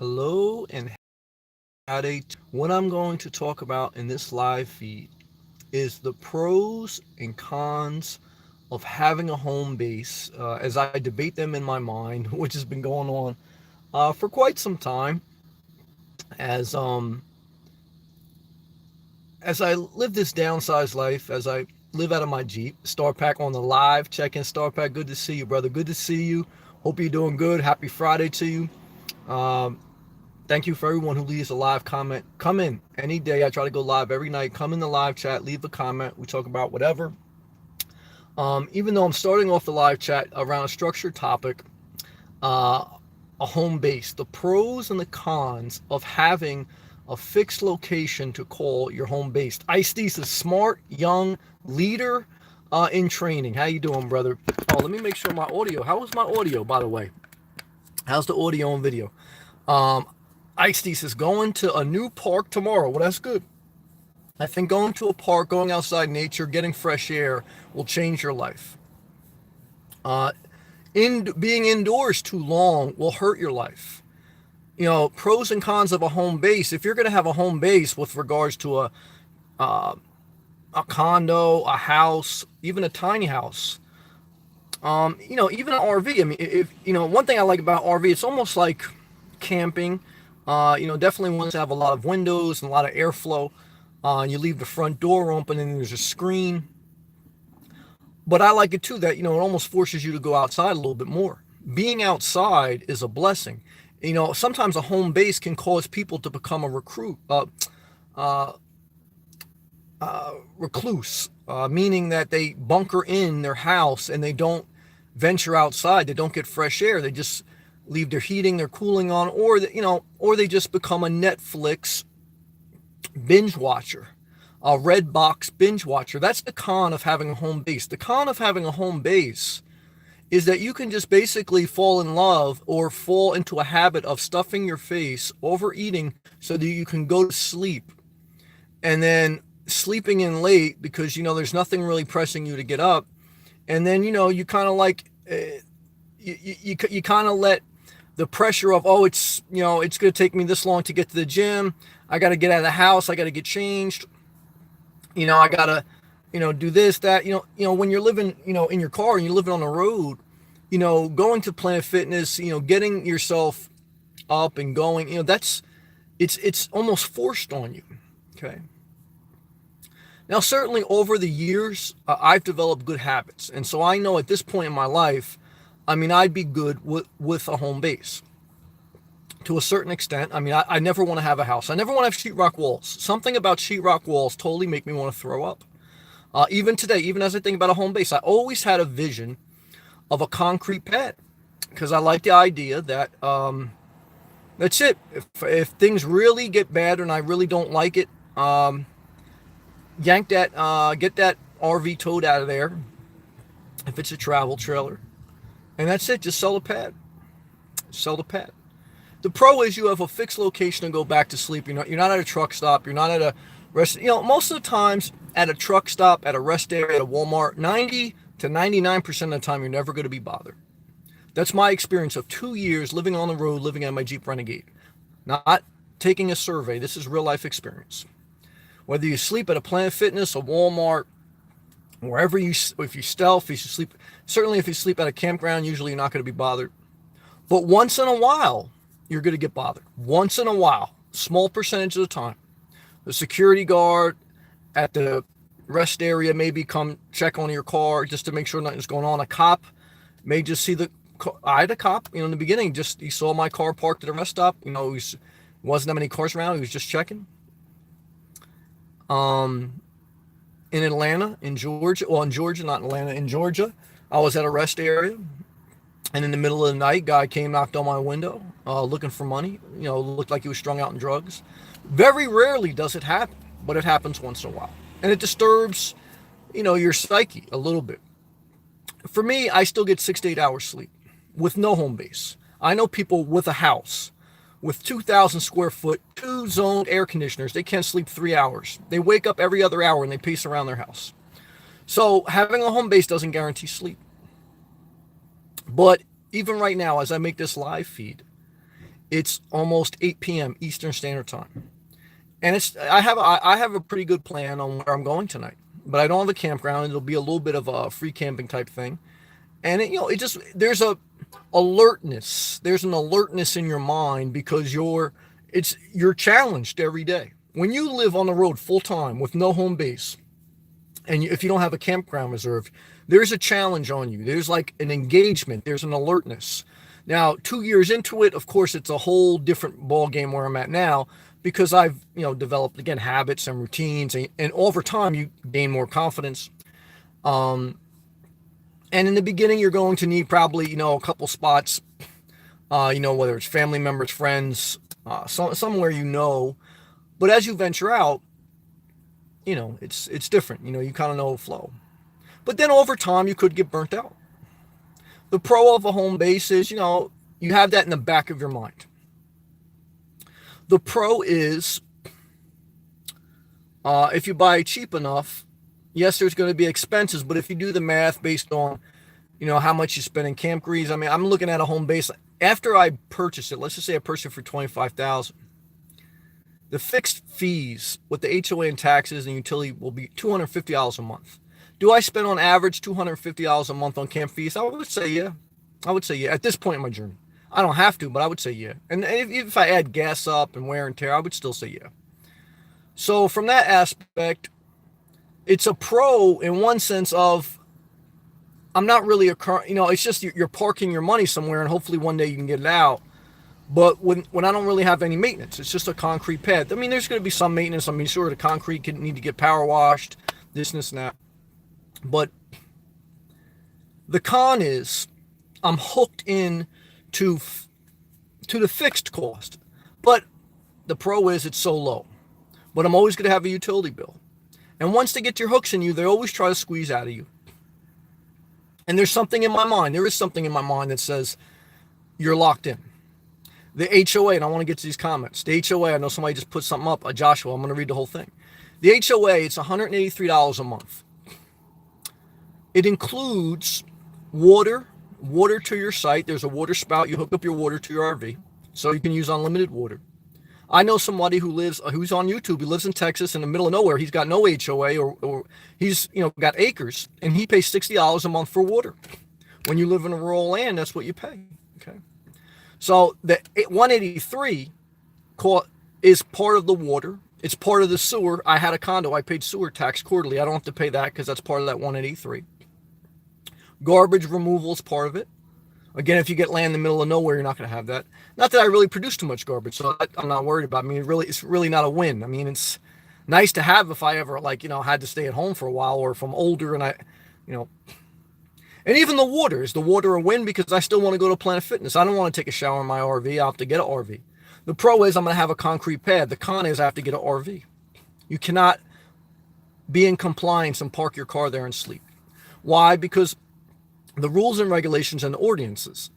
Hello and howdy. What I'm going to talk about in this live feed is the pros and cons of having a home base as I debate them in my mind, which has been going on for quite some time as as I live this downsized life, as I live out of my Jeep. Star Pack on the live check in. Star Pack, good to see you, brother. Good to see you. Hope you're doing good. Happy Friday to you. Um, Thank you for everyone who leaves a live comment. Come in any day. I try to go live every night. Come in the live chat, leave a comment. We talk about whatever. Even though I'm starting off the live chat around a structured topic, uh, a home base, the pros and the cons of having a fixed location to call your home base. Ice is a smart, young leader in training. How you doing, brother? Oh, let me make sure my audio. How was my audio, by the way? How's the audio and video? Um, Ice is going to a new park tomorrow. Well, that's good. I think going to a park, going outside nature, getting fresh air will change your life. Uh, in being indoors too long will hurt your life. You know, pros and cons of a home base. If you're going to have a home base with regards to uh, a condo, a house, even a tiny house, even an RV. I mean, if one thing I like about RV, it's almost like camping. Definitely wants to have a lot of windows and a lot of airflow. You leave the front door open and there's a screen. But I like it too that, it almost forces you to go outside a little bit more. Being outside is a blessing. Sometimes a home base can cause people to become a uh, recluse, meaning that they bunker in their house and they don't venture outside. They don't get fresh air. They just leave their heating, their cooling on, or they just become a Netflix binge watcher, a red box binge watcher. That's the con of having a home base. The con of having a home base is that you can just basically fall in love or fall into a habit of stuffing your face, overeating, so that you can go to sleep, and then sleeping in late because there's nothing really pressing you to get up, and then you kind of like you kind of let the pressure of, oh, it's going to take me this long to get to the gym. I got to get out of the house. I got to get changed. I got to do this, that. When you're living in your car and you're living on the road, going to Planet Fitness, getting yourself up and going, that's it's almost forced on you. Okay. Now, certainly over the years, I've developed good habits. And so I know at this point in my life, I mean, I'd be good with a home base to a certain extent. I mean, I never want to have a house. I never want to have sheetrock walls. Something about sheetrock walls totally make me want to throw up. Even today, even as I think about a home base, I always had a vision of a concrete pad because I like the idea that that's it. If things really get bad and I really don't like it, get that RV towed out of there if it's a travel trailer, and that's it. Just sell the pad. Sell the pad. The pro is you have a fixed location to go back to sleep. You're not at a truck stop. You're not at a rest. Most of the times at a truck stop, at a rest area, at a Walmart, 90 to 99% of the time, you're never going to be bothered. That's my experience of 2 years living on the road, living on my Jeep Renegade. Not taking a survey. This is real life experience. Whether you sleep at a Planet Fitness, a Walmart, wherever if you stealth, if you sleep, certainly if you sleep at a campground, usually you're not going to be bothered. But once in a while, you're going to get bothered. Once in a while, small percentage of the time. The security guard at the rest area maybe come check on your car just to make sure nothing's going on. A cop may just see I had a cop, in the beginning, just he saw my car parked at a rest stop. Wasn't that many cars around. He was just checking. In Atlanta, in Georgia, well, in Georgia, not in Atlanta, in Georgia, I was at a rest area, and in the middle of the night, guy came, knocked on my window, looking for money. Looked like he was strung out in drugs. Very rarely does it happen, but it happens once in a while, and it disturbs, your psyche a little bit. For me, I still get 6 to 8 hours sleep with no home base. I know people with a house with 2,000 square foot, 2 zoned air conditioners. They can't sleep 3 hours. They wake up every other hour and they pace around their house. So having a home base doesn't guarantee sleep. But even right now, as I make this live feed, It's almost 8 p.m. Eastern Standard Time. And I have a pretty good plan on where I'm going tonight. But I don't have a campground. It'll be a little bit of a free camping type thing. And there's a alertness. There's an alertness in your mind because you're challenged every day. When you live on the road full time with no home base, and if you don't have a campground reserve, there's a challenge on you. There's like an engagement. There's an alertness. Now, 2 years into it, of course, it's a whole different ball game where I'm at now because I've developed again habits and routines, and over time you gain more confidence. And in the beginning, you're going to need probably a couple spots, whether it's family members, friends, somewhere But as you venture out, it's different. You kind of know the flow. But then over time, you could get burnt out. The pro of a home base is, you have that in the back of your mind. The pro is, if you buy cheap enough, yes, there's going to be expenses, but if you do the math based on, how much you spend in camp grease, I mean, I'm looking at a home base. After I purchase it, let's just say I purchased it for $25,000. The fixed fees with the HOA and taxes and utility will be $250 a month. Do I spend on average $250 a month on camp fees? I would say yeah. At this point in my journey. I don't have to, but I would say yeah. And if I add gas up and wear and tear, I would still say yeah. So from that aspect, it's a pro in one sense of I'm not really it's just you're parking your money somewhere and hopefully one day you can get it out. But when I don't really have any maintenance, it's just a concrete pad. I mean, there's going to be some maintenance. I mean, sure, the concrete can need to get power washed, this and that. But the con is I'm hooked in to the fixed cost. But the pro is it's so low. But I'm always going to have a utility bill. And once they get your hooks in you, they always try to squeeze out of you. And there is something in my mind that says you're locked in. The HOA, and I want to get to these comments. The HOA, I know somebody just put something up. Joshua, I'm going to read the whole thing. The HOA, it's $183 a month. It includes water to your site. There's a water spout. You hook up your water to your RV, so you can use unlimited water. I know somebody who's on YouTube. He lives in Texas in the middle of nowhere. He's got no HOA or he's got acres, and he pays $60 a month for water. When you live in a rural land, that's what you pay. Okay. So the 183 is part of the water. It's part of the sewer. I had a condo. I paid sewer tax quarterly. I don't have to pay that because that's part of that 183. Garbage removal is part of it. Again, if you get land in the middle of nowhere, you're not going to have that. Not that I really produce too much garbage, so I'm not worried about it. I mean, it's really not a win. I mean, it's nice to have if I ever had to stay at home for a while, or if I'm older and and even the water. Is the water a win? Because I still want to go to Planet Fitness. I don't want to take a shower in my RV. I'll have to get an RV. The pro is I'm going to have a concrete pad. The con is I have to get an RV. You cannot be in compliance and park your car there and sleep. Why? Because the rules and regulations and the ordinances,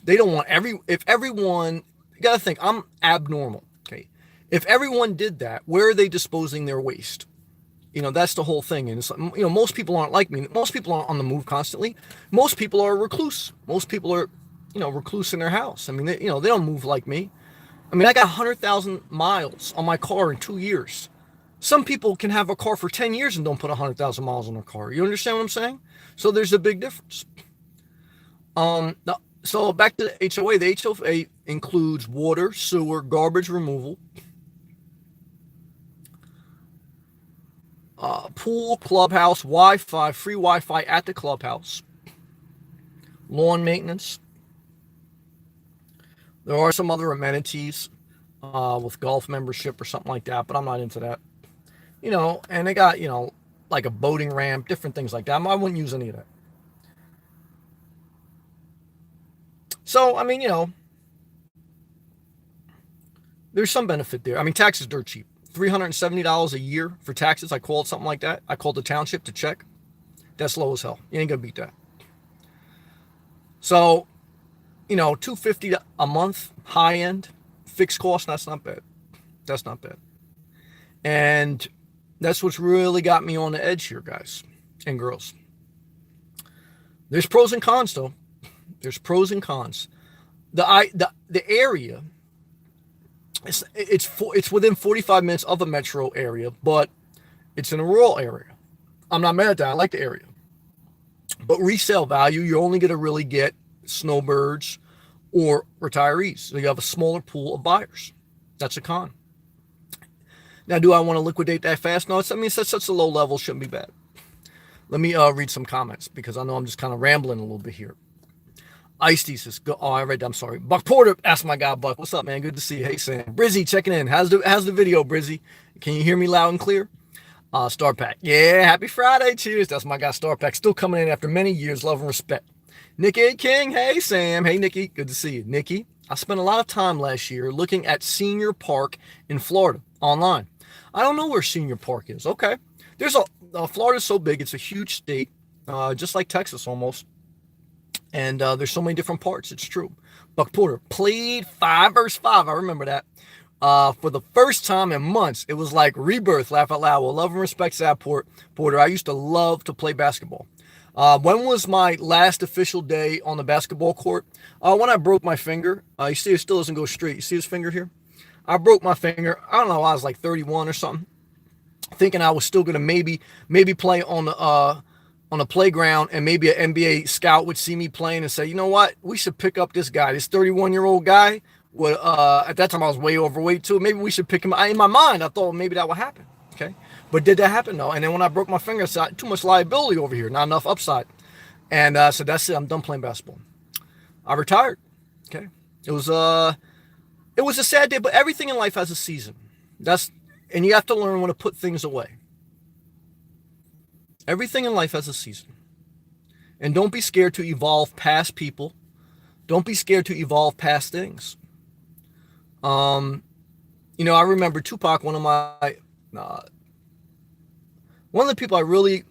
they don't want if everyone, you got to think, I'm abnormal. Okay. If everyone did that, where are they disposing their waste? That's the whole thing. And it's, most people aren't like me. Most people aren't on the move constantly. Most people are recluse. Most people are, recluse in their house. I mean, they don't move like me. I mean, I got 100,000 miles on my car in 2 years. Some people can have a car for 10 years and don't put 100,000 miles on their car. You understand what I'm saying? So there's a big difference. So back to the HOA. The HOA includes water, sewer, garbage removal, pool, clubhouse, Wi-Fi, free Wi-Fi at the clubhouse, lawn maintenance. There are some other amenities with golf membership or something like that, but I'm not into that. And they got, like a boating ramp, different things like that. I wouldn't use any of that. So, I mean, there's some benefit there. I mean, taxes dirt cheap. $370 a year for taxes. I called something like that. I called the township to check. That's low as hell. You ain't gonna beat that. So, $250 a month, high end, fixed cost. That's not bad. And that's what's really got me on the edge here, guys and girls. There's pros and cons, though. There's pros and cons. the area. It's within 45 minutes of a metro area, but it's in a rural area. I'm not mad at that. I like the area. But resale value, you're only going to really get snowbirds or retirees. So you have a smaller pool of buyers. That's a con. Now, do I want to liquidate that fast? No, it's at such a low level, shouldn't be bad. Let me read some comments because I know I'm just kind of rambling a little bit here. Ice says, I read that. I'm sorry. Buck Porter asked my guy, Buck, what's up, man? Good to see you. Hey, Sam. Brizzy checking in. How's the video, Brizzy? Can you hear me loud and clear? Star Pack. Yeah, happy Friday. Cheers. That's my guy, Star Pack. Still coming in after many years. Love and respect. Nikki King. Hey, Sam. Hey, Nikki. Good to see you. Nikki, I spent a lot of time last year looking at Senior Park in Florida online. I don't know where Senior Park is. Okay. There's Florida's so big. It's a huge state, just like Texas almost. And there's so many different parts. It's true. Buck Porter played 5 vs. 5. I remember that. For the first time in months, it was like rebirth. Laugh out loud. Well, love and respect, Zap Porter. I used to love to play basketball. When was my last official day on the basketball court? When I broke my finger. You see, it still doesn't go straight. You see his finger here? I broke my finger. I don't know. I was like 31 or something, thinking I was still gonna maybe play on the playground, and maybe an NBA scout would see me playing and say, you know what, we should pick up this guy, this 31-year-old guy. At that time I was way overweight too. Maybe we should pick him. In my mind, I thought maybe that would happen. Okay, but did that happen? No. And then when I broke my finger, I said, too much liability over here, not enough upside. And so that's it. I'm done playing basketball. I retired. Okay, it was a sad day, but everything in life has a season. And you have to learn when to put things away. Everything in life has a season. And don't be scared to evolve past people. Don't be scared to evolve past things. I remember Tupac, one of the people I really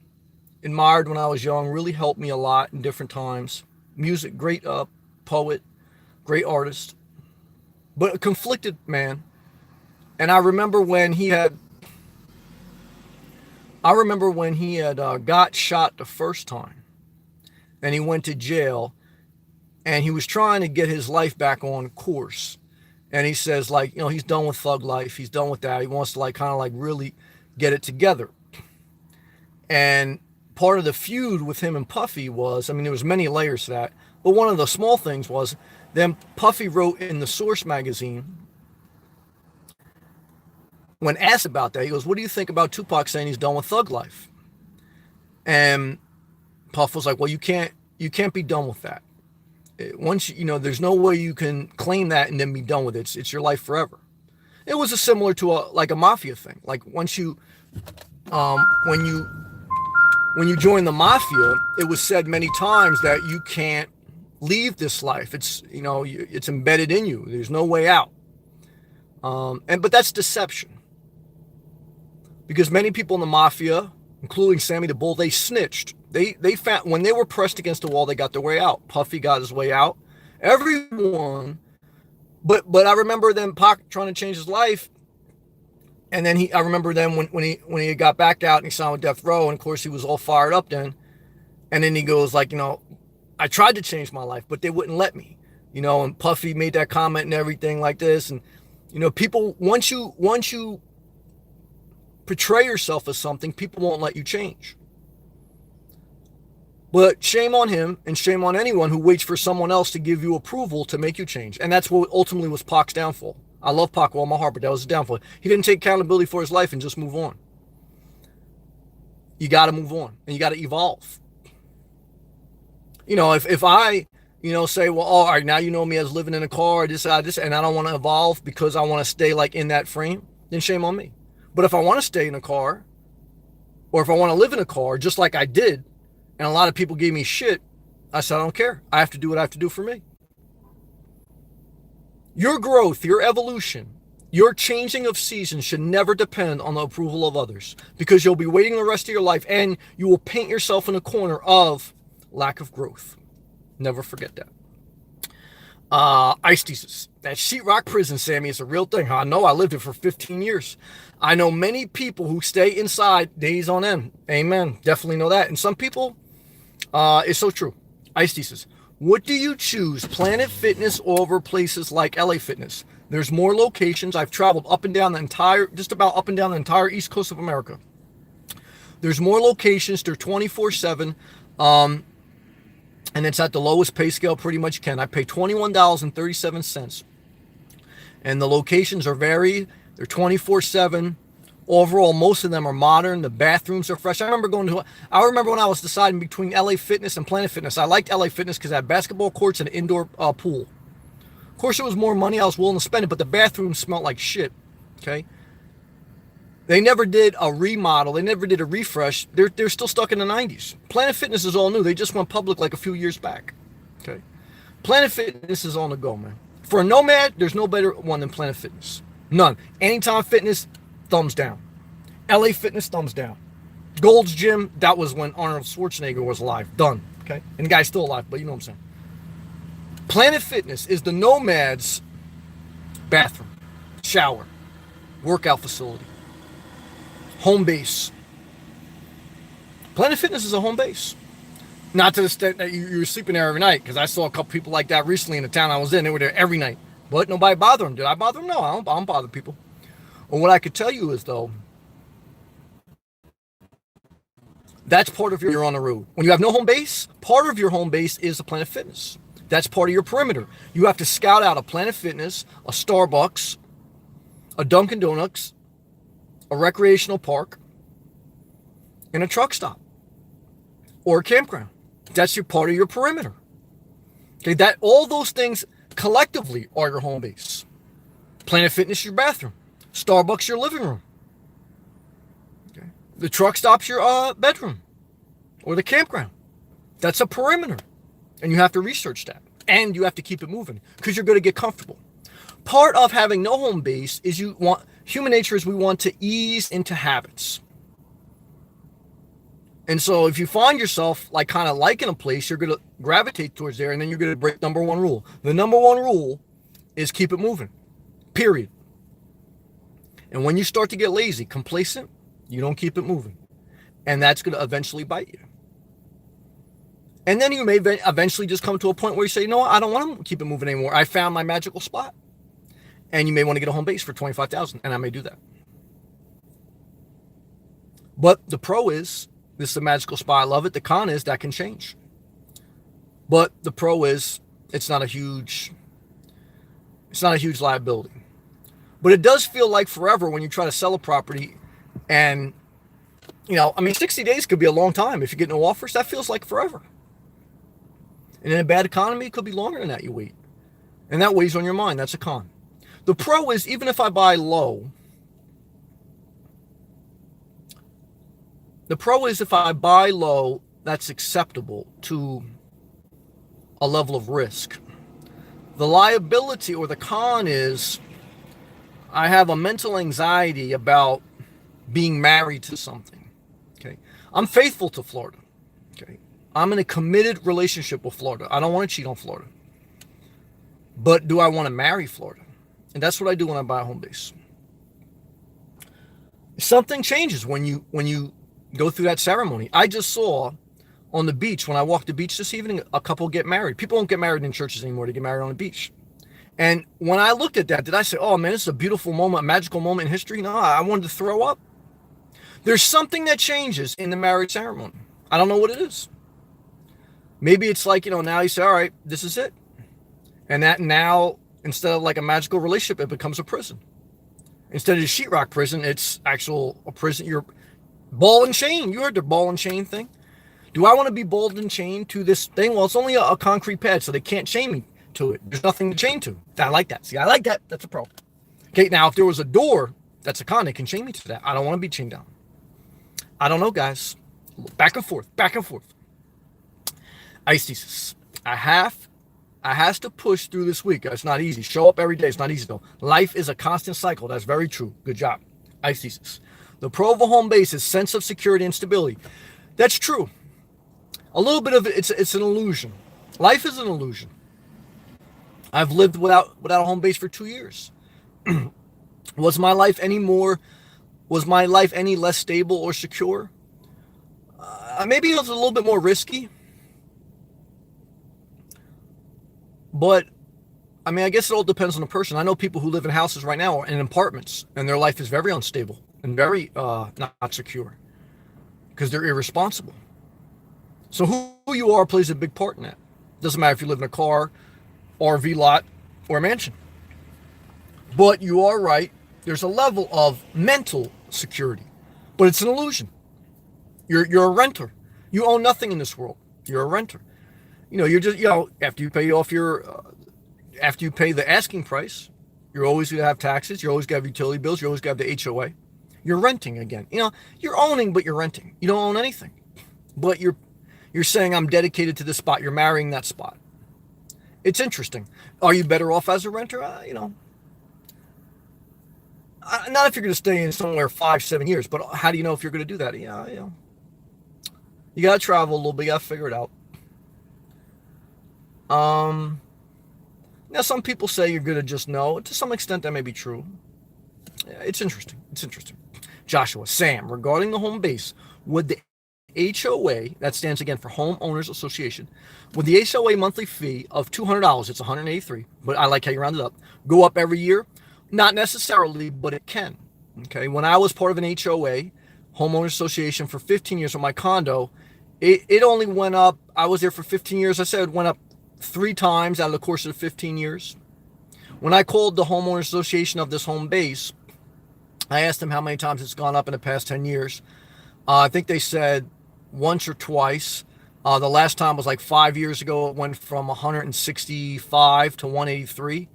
admired when I was young, really helped me a lot in different times. Music, great poet, great artist, but a conflicted man. And I remember when he had got shot the first time, and he went to jail, and he was trying to get his life back on course. And he says, he's done with thug life. He's done with that. He wants to really get it together. And part of the feud with him and Puffy was, there was many layers to that, but one of the small things was, then Puffy wrote in the Source magazine, when asked about that, he goes, what do you think about Tupac saying he's done with thug life? And Puff was like, well, you can't be done with that. Once there's no way you can claim that and then be done with it. It's your life forever. It was similar to a mafia thing. Like once you, when you join the mafia, it was said many times that you can't leave this life. It's it's embedded in you. There's no way out. But that's deception. Because many people in the mafia, including Sammy the Bull, they snitched. They found when they were pressed against the wall, they got their way out. Puffy got his way out. Everyone, but I remember them Pac trying to change his life, and then I remember then when he got back out and he signed with Death Row, and of course he was all fired up then, and then he goes I tried to change my life, but they wouldn't let me, and Puffy made that comment and everything like this, and people once you portray yourself as something, people won't let you change. But shame on him and shame on anyone who waits for someone else to give you approval to make you change. And that's what ultimately was Pac's downfall. I love Pac with all my heart, but that was his downfall. He didn't take accountability for his life and just move on. You got to move on and you got to evolve. If I, say, well, all right, now you know me as living in a car, this, and I don't want to evolve because I want to stay in that frame, then shame on me. But if I want to stay in a car, or if I want to live in a car, just like I did, and a lot of people gave me shit, I said, I don't care. I have to do what I have to do for me. Your growth, your evolution, your changing of seasons should never depend on the approval of others, because you'll be waiting the rest of your life and you will paint yourself in a corner of lack of growth. Never forget that. Ice thesis. That sheetrock prison, Sammy, is a real thing. I know. I lived it for 15 years. I know many people who stay inside days on end. Amen. Definitely know that. And some people, it's so true. Ice thesis. What do you choose, Planet Fitness over places like LA Fitness? There's more locations. I've traveled up and down the entire, just about up and down the entire East Coast of America. There's more locations. They're 24/7. And it's at the lowest pay scale pretty much you can. I pay $21.37. And the locations are varied. They're 24/7. Overall, most of them are modern. The bathrooms are fresh. I remember when I was deciding between LA Fitness and Planet Fitness. I liked LA Fitness because it had basketball courts and an indoor pool. Of course, it was more money. I was willing to spend it, but the bathrooms smelled like shit. Okay. They never did a remodel. They never did a refresh. They're still stuck in the 90s. Planet Fitness is all new. They just went public like a few years back. Okay. Planet Fitness is on the go, man. For a nomad, there's no better one than Planet Fitness. None. Anytime Fitness, thumbs down. LA Fitness, thumbs down. Gold's Gym, that was when Arnold Schwarzenegger was alive. Done. Okay. And the guy's still alive, but you know what I'm saying. Planet Fitness is the nomad's bathroom, shower, workout facility, home base. Planet Fitness is a home base. Not to the extent that you're sleeping there every night, because I saw a couple people like that recently in the town I was in. They were there every night. But nobody bothered them. Did I bother them? No, I don't bother people. And what I could tell you is, though, that's part of you're on the road. When you have no home base, part of your home base is the Planet Fitness. That's part of your perimeter. You have to scout out a Planet Fitness, a Starbucks, a Dunkin' Donuts, a recreational park, and a truck stop or a campground. That's your part of your perimeter. Okay, that all those things collectively are your home base. Planet Fitness, your bathroom. Starbucks, your living room. Okay. The truck stop's your bedroom or the campground. That's a perimeter. And you have to research that. And you have to keep it moving because you're going to get comfortable. Part of having no home base is human nature is we want to ease into habits. And so if you find yourself like kind of liking a place, you're going to gravitate towards there, and then you're going to break number one rule. The number one rule is keep it moving, period. And when you start to get lazy, complacent, you don't keep it moving. And that's going to eventually bite you. And then you may eventually just come to a point where you say, you know what, I don't want to keep it moving anymore. I found my magical spot. And you may want to get a home base for $25,000, and I may do that. But the pro is, this is a magical spot. I love it. The con is that can change. But the pro is it's not a huge liability. But it does feel like forever when you try to sell a property, and 60 days could be a long time. If you get no offers, that feels like forever. And in a bad economy, it could be longer than that you wait. And that weighs on your mind. That's a con. The pro is even if I buy low, that's acceptable to a level of risk. The liability or the con is I have a mental anxiety about being married to something. Okay. I'm faithful to Florida. Okay. I'm in a committed relationship with Florida. I don't want to cheat on Florida. But do I want to marry Florida? And that's what I do when I buy a home base. Something changes when you go through that ceremony. I just saw on the beach, when I walked the beach this evening, a couple get married. People don't get married in churches anymore. They get married on the beach. And when I looked at that, did I say, oh man, this is a beautiful moment, a magical moment in history? No, I wanted to throw up. There's something that changes in the marriage ceremony. I don't know what it is. Maybe it's like, now you say, all right, this is it. And that now, instead of like a magical relationship, it becomes a prison. Instead of a sheetrock prison, it's a prison. You're ball and chain. You heard the ball and chain thing. Do I want to be balled and chained to this thing? Well, it's only a concrete pad, so they can't chain me to it. There's nothing to chain to. I like that. See, I like that. That's a pro. Okay, now if there was a door, that's a con. They can chain me to that. I don't want to be chained down. I don't know, guys. Back and forth. Ice I has to push through this week. It's not easy. Show up every day. It's not easy, though. Life is a constant cycle. That's very true. Good job. Ice. The pro of a home base is sense of security and stability. That's true. A little bit of it, it's an illusion. Life is an illusion. I've lived without a home base for 2 years. Was my life any less stable or secure? Maybe it was a little bit more risky. But I mean, I guess it all depends on the person. I know people who live in houses right now and in apartments, and their life is very unstable and very not secure because they're irresponsible. So who you are plays a big part in that. Doesn't matter if you live in a car, RV lot, or a mansion. But you are right. There's a level of mental security, but it's an illusion. You're a renter. You own nothing in this world. You're a renter. You're just after you pay off after you pay the asking price, you're always going to have taxes. You're always going to have utility bills. You're always going to have the HOA. You're renting again. You're owning, but you're renting. You don't own anything. But you're saying I'm dedicated to this spot. You're marrying that spot. It's interesting. Are you better off as a renter? Not if you're going to stay in somewhere 5-7 years, but how do you know if you're going to do that? You got to travel a little bit. You got to figure it out. Now, some people say you're going to just know. To some extent, that may be true. It's interesting. Joshua, Sam, regarding the home base, would the HOA, that stands again for Homeowners Association, would the HOA monthly fee of $200, it's $183, but I like how you round it up, go up every year? Not necessarily, but it can. Okay, when I was part of an HOA, Homeowners Association, for 15 years with my condo, it only went up, I was there for 15 years, I said it went up 3 times out of the course of the 15 years. When I called the Homeowners Association of this home base, I asked them how many times it's gone up in the past 10 years. I think they said once or twice. The last time was like 5 years ago. It went from 165 to 183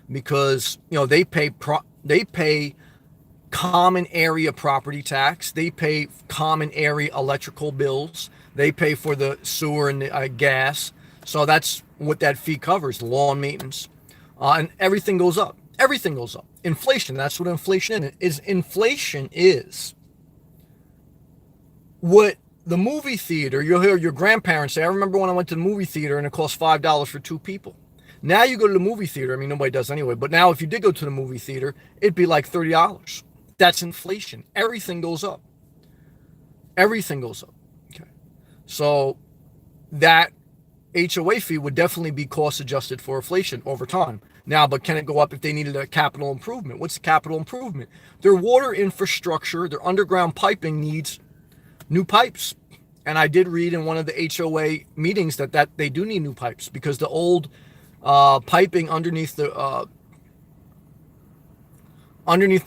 because they pay common area property tax. They pay common area electrical bills. They pay for the sewer and the gas. So that's what that fee covers: lawn maintenance, and everything goes up. Everything goes up. Inflation. That's what inflation is. Inflation is what the movie theater, you'll hear your grandparents say, I remember when I went to the movie theater and it cost $5 for 2 people. Now you go to the movie theater, I mean, nobody does anyway, but now if you did go to the movie theater, it'd be like $30. That's inflation. Everything goes up. Everything goes up. Okay. So that HOA fee would definitely be cost adjusted for inflation over time. Now, but can it go up if they needed a capital improvement? What's the capital improvement? Their water infrastructure, their underground piping needs new pipes. And I did read in one of the HOA meetings that they do need new pipes because the old piping underneath the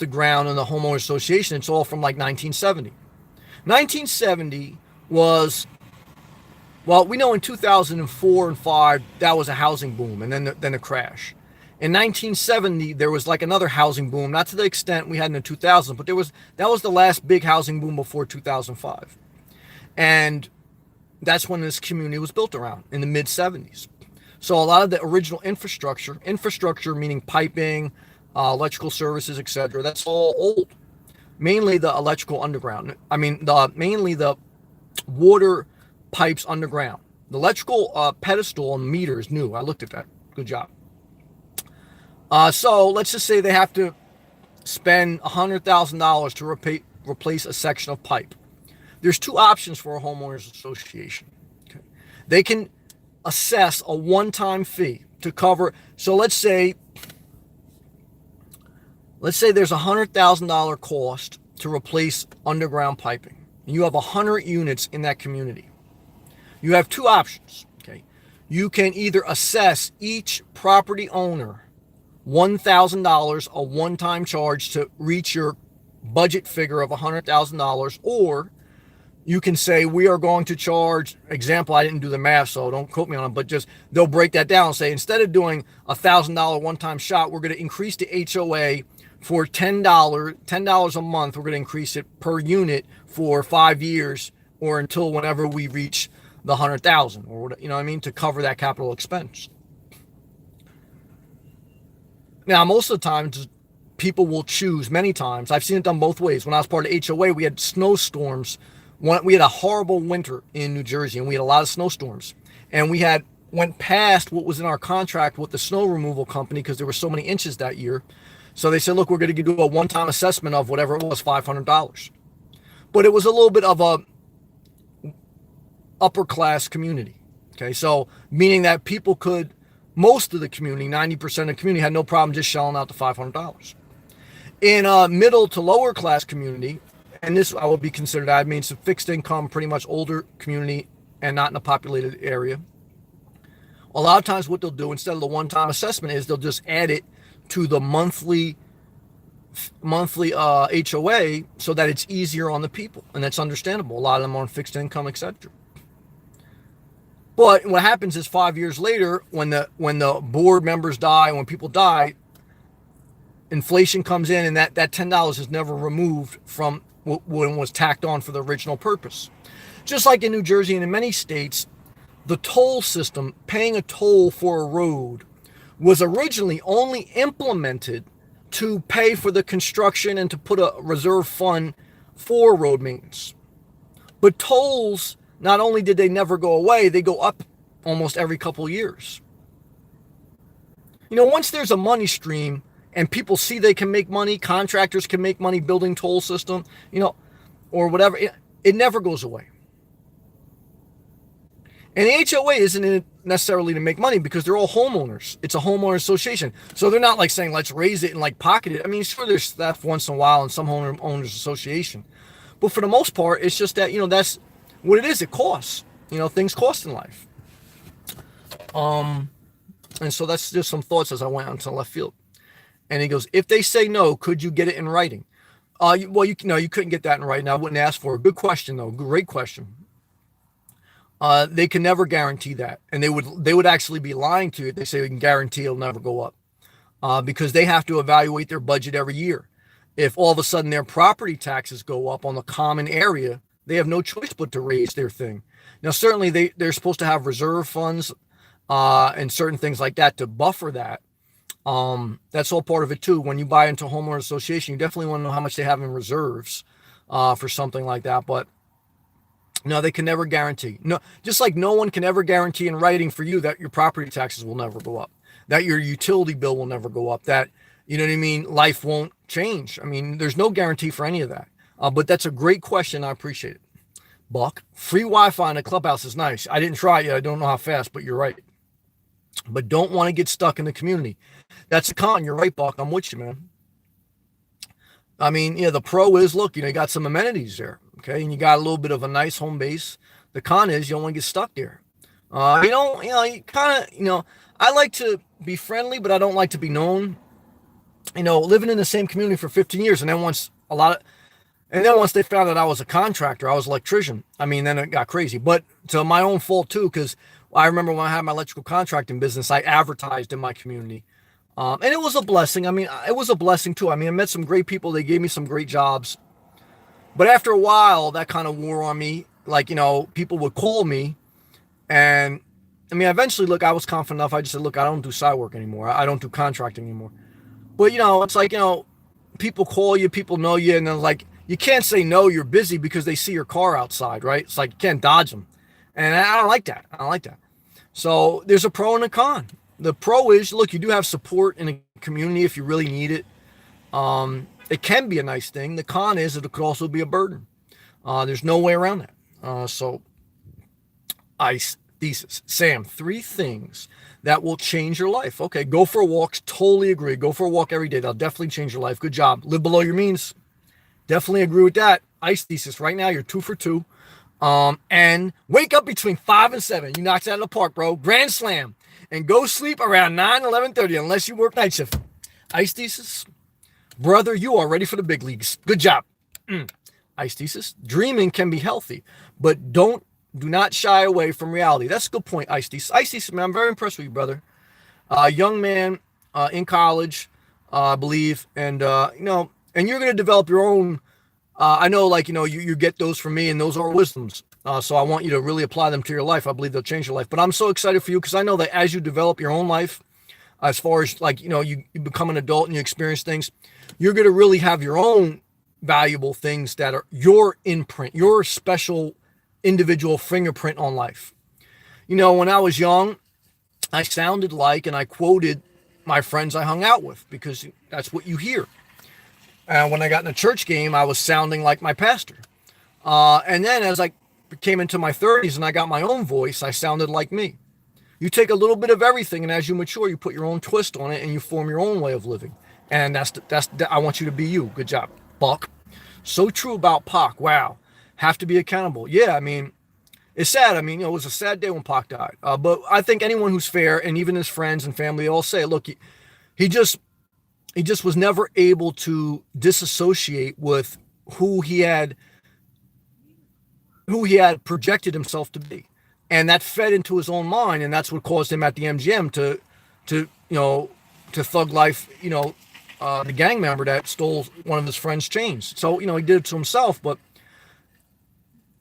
ground in the homeowner association, it's all from like 1970. 1970 was, well, we know in 2004 and 5 that was a housing boom, and then a crash. In 1970 there was like another housing boom, not to the extent we had in the 2000s, but that was the last big housing boom before 2005. And that's when this community was built around, in the mid 70s. So a lot of the original infrastructure meaning piping, electrical services, etc., that's all old. Mainly the electrical underground. Mainly the water pipes underground. The electrical pedestal and meter is new. I looked at that. Good job. So let's just say they have to spend $100,000 to replace a section of pipe. There's 2 options for a homeowners association. Okay. They can assess a one-time fee to cover. So let's say there's a $100,000 cost to replace underground piping. You have 100 units in that community. You have 2 options. Okay. You can either assess each property owner $1,000, a one-time charge to reach your budget figure of $100,000, or you can say we are going to charge, example, I didn't do the math, so don't quote me on it, but just they'll break that down and say instead of doing a $1,000 one-time shot, we're going to increase the HOA for $10 a month. We're going to increase it per unit for 5 years or until whenever we reach the 100,000, or to cover that capital expense. Now, most of the time, people will choose, many times, I've seen it done both ways. When I was part of HOA, we had snowstorms. We had a horrible winter in New Jersey, and we had a lot of snowstorms. And we went past what was in our contract with the snow removal company because there were so many inches that year. So they said, look, we're going to do a one-time assessment of whatever it was, $500. But it was a little bit of a upper-class community. Okay, so meaning that people could Most of the community, 90% of the community, had no problem just shelling out the $500. In a middle to lower class community, and this I would be considered, I mean, it's a fixed income, pretty much older community and not in a populated area. A lot of times what they'll do instead of the one-time assessment is they'll just add it to the monthly HOA so that it's easier on the people. And that's understandable. A lot of them are on fixed income, etc. But what happens is 5 years later, when the board members die, when people die, inflation comes in, and that $10 is never removed from when was tacked on for the original purpose. Just like in New Jersey and in many states, the toll system, paying a toll for a road, was originally only implemented to pay for the construction and to put a reserve fund for road maintenance. But tolls, not only did they never go away, they go up almost every couple of years. Once there's a money stream and people see they can make money, contractors can make money building toll system, or whatever, it never goes away. And the HOA isn't necessarily to make money because they're all homeowners. It's a homeowner association. So they're not like saying, let's raise it and like pocket it. I mean, sure, there's theft once in a while in some homeowners association. But for the most part, it's just that, that's what it is. It costs. Things cost in life. And so that's just some thoughts as I went out into left field. And he goes, if they say no, could you get it in writing? You couldn't get that in writing. I wouldn't ask for it. Good question, though. Great question. They can never guarantee that. And they would actually be lying to you. They say we can guarantee it'll never go up. Because they have to evaluate their budget every year. If all of a sudden their property taxes go up on the common area, they have no choice but to raise their thing. Now, certainly they're supposed to have reserve funds and certain things like that to buffer that. That's all part of it too. When you buy into a homeowner association, you definitely want to know how much they have in reserves for something like that. But no, they can never guarantee. No, just like no one can ever guarantee in writing for you that your property taxes will never go up, that your utility bill will never go up, that, you know what I mean, life won't change. I mean, there's no guarantee for any of that. But that's a great question. I appreciate it. Buck, free Wi-Fi in a clubhouse is nice. I didn't try it yet. I don't know how fast, but you're right. But don't want to get stuck in the community. That's a con. You're right, Buck. I'm with you, man. I mean, the pro is, look, you got some amenities there. Okay. And you got a little bit of a nice home base. The con is you don't want to get stuck there. You kind of, I like to be friendly, but I don't like to be known. Living in the same community for 15 years. And then once they found out I was a contractor, I was an electrician. I mean, then it got crazy, but to my own fault too. Cause I remember when I had my electrical contracting business, I advertised in my community. And it was a blessing. I mean, it was a blessing too. I mean, I met some great people. They gave me some great jobs. But after a while, that kind of wore on me. Like, people would call me. And, I mean, eventually, look, I was confident enough. I just said, look, I don't do side work anymore. I don't do contracting anymore. But, it's like, people call you, people know you. And then, like, you can't say no, you're busy because they see your car outside, right? It's like you can't dodge them. And I don't like that. So there's a pro and a con. The pro is, look, you do have support in a community if you really need it. It can be a nice thing. The con is it could also be a burden. There's no way around that. So ICE thesis. Sam, 3 things that will change your life. Okay, go for a walk. Totally agree. Go for a walk every day. That'll definitely change your life. Good job. Live below your means. Definitely agree with that. ICE thesis. Right now, you're 2 for 2. And wake up between 5 and 7. You knocked it out of the park, bro. Grand slam. And go sleep around 9, 11:30 unless you work night shift. ICE thesis. Brother, you are ready for the big leagues. Good job. ICE thesis. Dreaming can be healthy, but do not shy away from reality. That's a good point, ICE thesis. ICE thesis, man, I'm very impressed with you, brother. Young man in college, I believe. And, and you're going to develop your own. I know, like, you get those from me, and those are wisdoms. So I want you to really apply them to your life. I believe they'll change your life. But I'm so excited for you because I know that as you develop your own life, as far as like, you become an adult and you experience things, you're going to really have your own valuable things that are your imprint, your special individual fingerprint on life. When I was young, I sounded like, and I quoted my friends I hung out with because that's what you hear. When I got in a church game, I was sounding like my pastor. And then as I came into my 30s and I got my own voice, I sounded like me. You take a little bit of everything, and as you mature, you put your own twist on it, and you form your own way of living. And I want you to be you. Good job, Buck. So true about Pac. Wow. Have to be accountable. Yeah, I mean, it's sad. I mean, it was a sad day when Pac died. But I think anyone who's fair, and even his friends and family, they all say, look, he just was never able to disassociate with who he had projected himself to be. And that fed into his own mind, and that's what caused him at the MGM to thug life, the gang member that stole one of his friend's chains. So, he did it to himself, but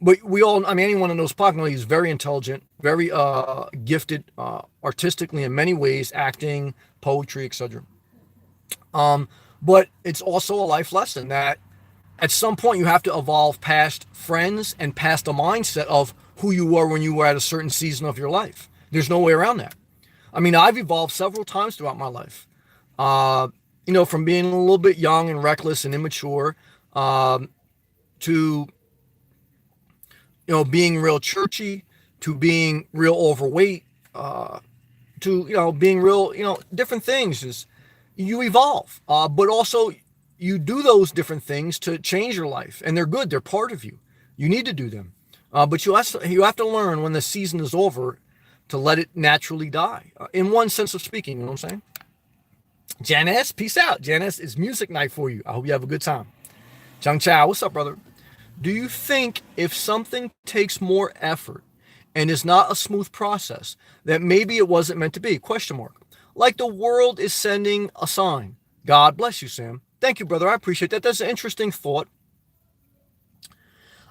we all, I mean, anyone who knows Pac knows he's very intelligent, very gifted artistically in many ways, acting, poetry, etc. But it's also a life lesson that at some point you have to evolve past friends and past the mindset of who you were when you were at a certain season of your life. There's no way around that. I mean, I've evolved several times throughout my life. From being a little bit young and reckless and immature, to, being real churchy, to being real overweight, to, being real, different things. Is you evolve, but also you do those different things to change your life, and they're good. They're part of you. You need to do them. But you have to learn when the season is over to let it naturally die, in one sense of speaking. You know what I'm saying? Janice, peace out. Janice, it's music night for you. I hope you have a good time. Chang Chow, what's up, brother? Do you think if something takes more effort and is not a smooth process, that maybe it wasn't meant to be? Question mark. Like the world is sending a sign. God bless you, Sam. Thank you, brother. I appreciate that. That's an interesting thought.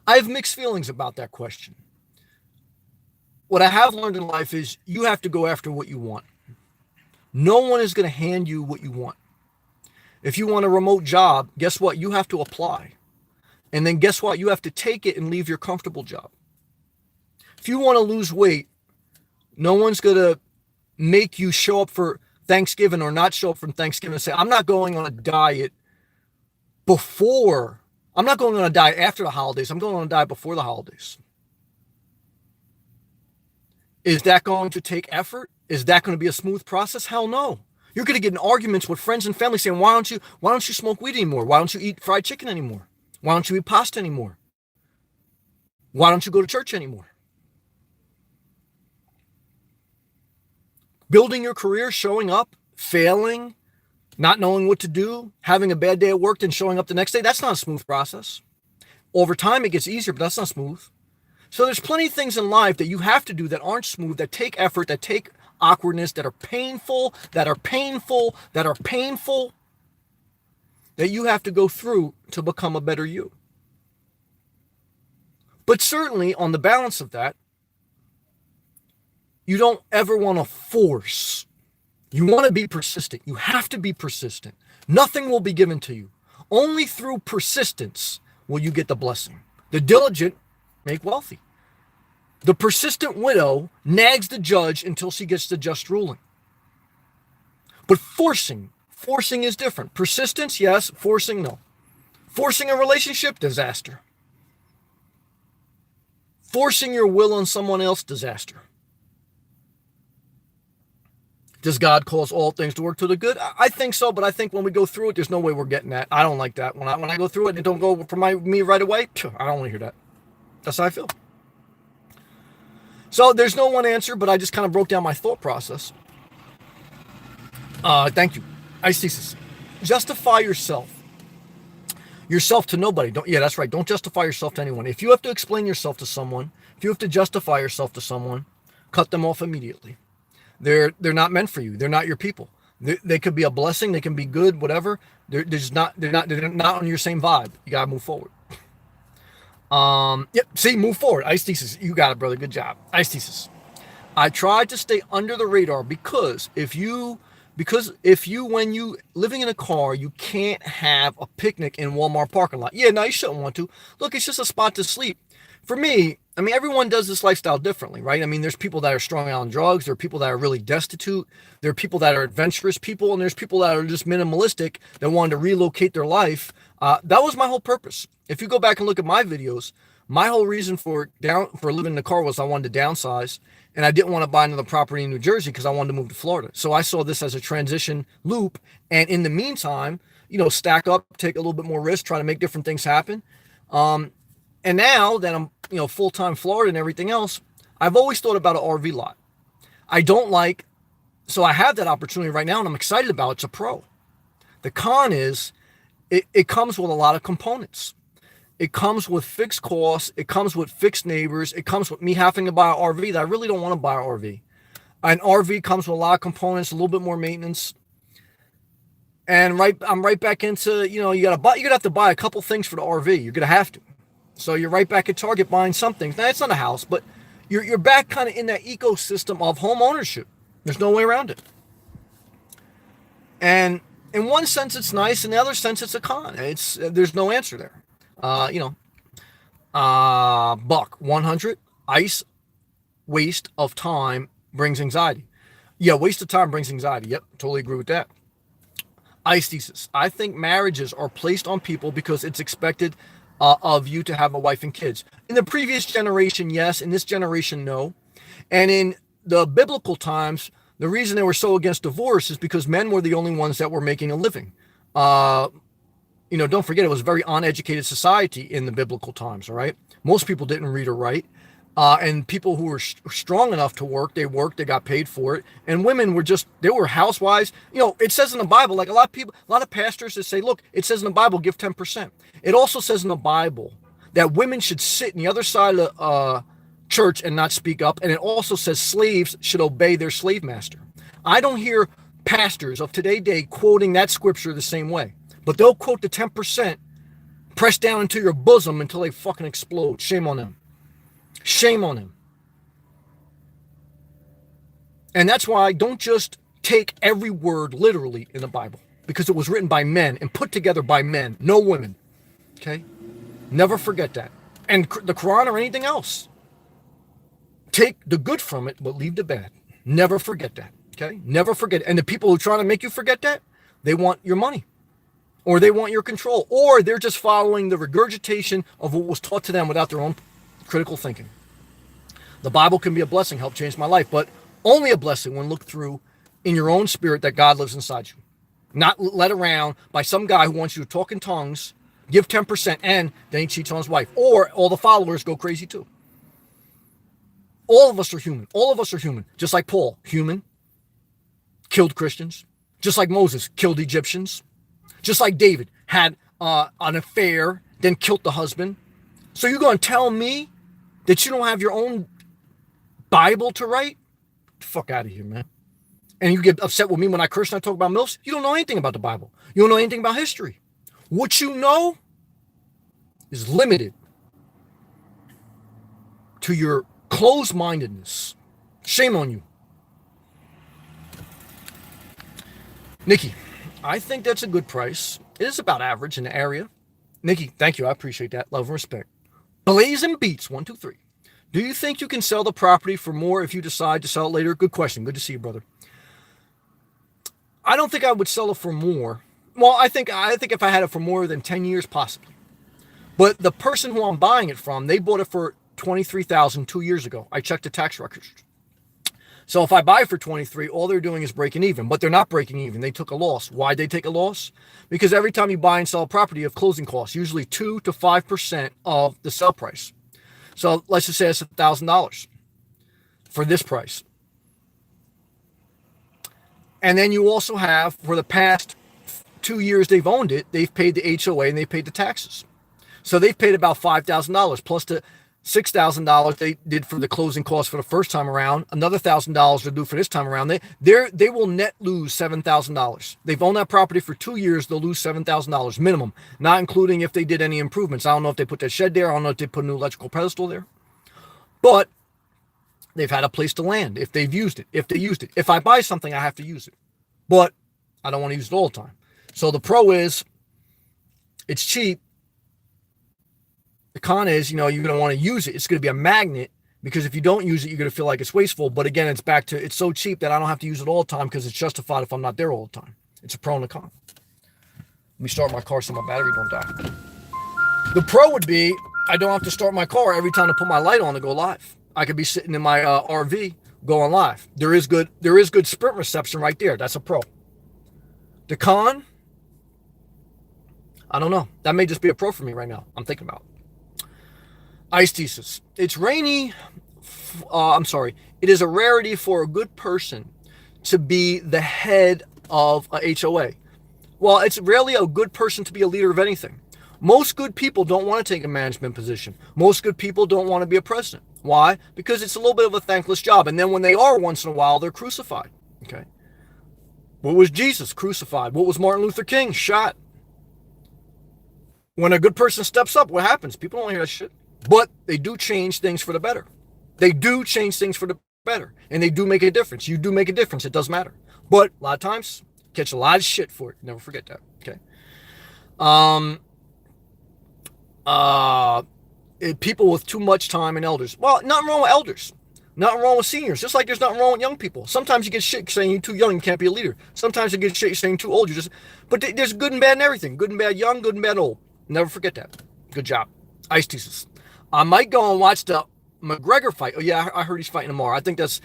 I have mixed feelings about that question. What I have learned in life is you have to go after what you want. No one is going to hand you what you want. If you want a remote job, guess what? You have to apply. And then guess what? You have to take it and leave your comfortable job. If you want to lose weight, no one's going to make you show up for Thanksgiving or not show up from Thanksgiving and say, I'm not going on a diet before. I'm not going on a diet after the holidays. I'm going on a diet before the holidays. Is that going to take effort? Is that going to be a smooth process? Hell no. You're going to get in arguments with friends and family saying, why don't you smoke weed anymore? Why don't you eat fried chicken anymore? Why don't you eat pasta anymore? Why don't you go to church anymore? Building your career, showing up, failing, not knowing what to do, having a bad day at work, then showing up the next day, that's not a smooth process. Over time, it gets easier, but that's not smooth. So there's plenty of things in life that you have to do that aren't smooth, that take effort, that take awkwardness, that are painful, that you have to go through to become a better you. But certainly on the balance of that, you don't ever want to force. You want to be persistent. You have to be persistent. Nothing will be given to you. Only through persistence will you get the blessing. The diligent make wealthy. The persistent widow nags the judge until she gets the just ruling. But forcing is different. Persistence, yes. Forcing, no. Forcing a relationship, disaster. Forcing your will on someone else, disaster. Does God cause all things to work to the good? I think so, but I think when we go through it, there's no way we're getting that. I don't like that. When I go through it, it don't go for me right away. I don't want to hear that. That's how I feel. So there's no one answer, but I just kind of broke down my thought process. Thank you. Icethesis. Justify yourself to nobody. Yeah, that's right. Don't justify yourself to anyone. If you have to explain yourself to someone, if you have to justify yourself to someone, cut them off immediately. They're not meant for you. They're not your people. They could be a blessing. They can be good, whatever. They're not on your same vibe. You gotta move forward. Move forward. Icethesis. You got it, brother. Good job. Icethesis. I tried to stay under the radar because if you, when you living in a car, you can't have a picnic in Walmart parking lot. Yeah, no, you shouldn't want to. Look, it's just a spot to sleep. For me, I mean, everyone does this lifestyle differently, right? I mean, there's people that are strung out on drugs. There are people that are really destitute. There are people that are adventurous people. And there's people that are just minimalistic that wanted to relocate their life. That was my whole purpose. If you go back and look at my videos, My whole reason for living in the car was I wanted to downsize, and I didn't want to buy another property in New Jersey because I wanted to move to Florida. So I saw this as a transition loop, and in the meantime, stack up, take a little bit more risk, try to make different things happen. And now that I'm, full-time Florida and everything else, I've always thought about an RV lot. I don't like, so I have that opportunity right now and I'm excited about it. It's a pro. The con is it comes with a lot of components. It comes with fixed costs. It comes with fixed neighbors. It comes with me having to buy an RV that I really don't want to buy an RV. An RV comes with a lot of components, a little bit more maintenance. And I'm right back into, you're gonna have to buy a couple things for the RV. You're gonna have to. So you're right back at Target buying something. Now it's not a house, but you're back kind of in that ecosystem of home ownership. There's no way around it. And in one sense it's nice, in the other sense it's a con. There's no answer there. Buck 100 ice waste of time brings anxiety. Yeah, waste of time brings anxiety. Yep, totally agree with that. Ice thesis. I think marriages are placed on people because it's expected of you to have a wife and kids. In the previous generation, yes. In this generation, no. And in the biblical times, the reason they were so against divorce is because men were the only ones that were making a living. Don't forget, it was a very uneducated society in the biblical times, all right? Most people didn't read or write. And people who were strong enough to work, they got paid for it. And women they were housewives. It says in the Bible, like a lot of pastors that say, look, it says in the Bible, give 10%. It also says in the Bible that women should sit on the other side of the church and not speak up. And it also says slaves should obey their slave master. I don't hear pastors of today's day quoting that scripture the same way, but they'll quote the 10% pressed down into your bosom until they fucking explode. Shame on them. Shame on him. And that's why I don't just take every word literally in the Bible, because it was written by men and put together by men, no women. Okay? Never forget that. And the Quran or anything else. Take the good from it, but leave the bad. Never forget that. Okay? Never forget it. And the people who are trying to make you forget that, they want your money. Or they want your control. Or they're just following the regurgitation of what was taught to them without their own critical thinking. The Bible can be a blessing, help change my life, but only a blessing when looked through in your own spirit that God lives inside you. Not led around by some guy who wants you to talk in tongues, give 10%, and then he cheats on his wife. Or all the followers go crazy too. All of us are human. All of us are human. Just like Paul, human, killed Christians. Just like Moses, killed Egyptians. Just like David, had an affair, then killed the husband. So you're going to tell me that you don't have your own Bible to write? Get the fuck out of here, man. And you get upset with me when I curse and I talk about MILFs? You don't know anything about the Bible. You don't know anything about history. What you know is limited to your closed-mindedness. Shame on you. Nikki, I think that's a good price. It is about average in the area. Nikki, thank you. I appreciate that. Love and respect. Blazing Beats, 1, 2, 3. Do you think you can sell the property for more if you decide to sell it later? Good question. Good to see you, brother. I don't think I would sell it for more. Well, I think if I had it for more than 10 years, possibly. But the person who I'm buying it from, they bought it for $23,000 2 years ago. I checked the tax records. So if I buy it for 23, all they're doing is breaking even, but they're not breaking even. They took a loss. Why'd they take a loss? Because every time you buy and sell a property, you have closing costs, usually 2 to 5% of the sell price. So let's just say it's $1,000 for this price. And then you also have, for the past 2 years they've owned it, they've paid the HOA and they paid the taxes. So they've paid about $5,000 plus the $6,000 they did for the closing costs for the first time around, another $1,000 to do for this time around. They will net lose $7,000. They've owned that property for 2 years. They'll lose $7,000 minimum, not including if they did any improvements. I don't know if they put that shed there. I don't know if they put a new electrical pedestal there, but they've had a place to land if they've used it, if they used it. If I buy something, I have to use it, but I don't want to use it all the time. So the pro is it's cheap. The con is, you're going to want to use it. It's going to be a magnet because if you don't use it, you're going to feel like it's wasteful. But again, it's back to, it's so cheap that I don't have to use it all the time because it's justified if I'm not there all the time. It's a pro and a con. Let me start my car so my battery don't die. The pro would be I don't have to start my car every time to put my light on to go live. I could be sitting in my RV going live. There is good sprint reception right there. That's a pro. The con, I don't know. That may just be a pro for me right now. I'm thinking about ice thesis. It's rainy. I'm sorry. It is a rarity for a good person to be the head of a HOA. Well, it's rarely a good person to be a leader of anything. Most good people don't want to take a management position. Most good people don't want to be a president. Why? Because it's a little bit of a thankless job. And then when they are once in a while, they're crucified. Okay. What was Jesus? Crucified. What was Martin Luther King? Shot. When a good person steps up, what happens? People don't hear that shit. But they do change things for the better. They do change things for the better. And they do make a difference. You do make a difference. It does matter. But a lot of times, catch a lot of shit for it. Never forget that. Okay. People with too much time and elders. Well, nothing wrong with elders. Nothing wrong with seniors. Just like there's nothing wrong with young people. Sometimes you get shit saying you're too young, you can't be a leader. Sometimes you get shit saying you're too old. But there's good and bad in everything. Good and bad young, good and bad old. Never forget that. Good job. Ice thesis. I might go and watch the McGregor fight. Oh yeah, I heard he's fighting tomorrow. I think it's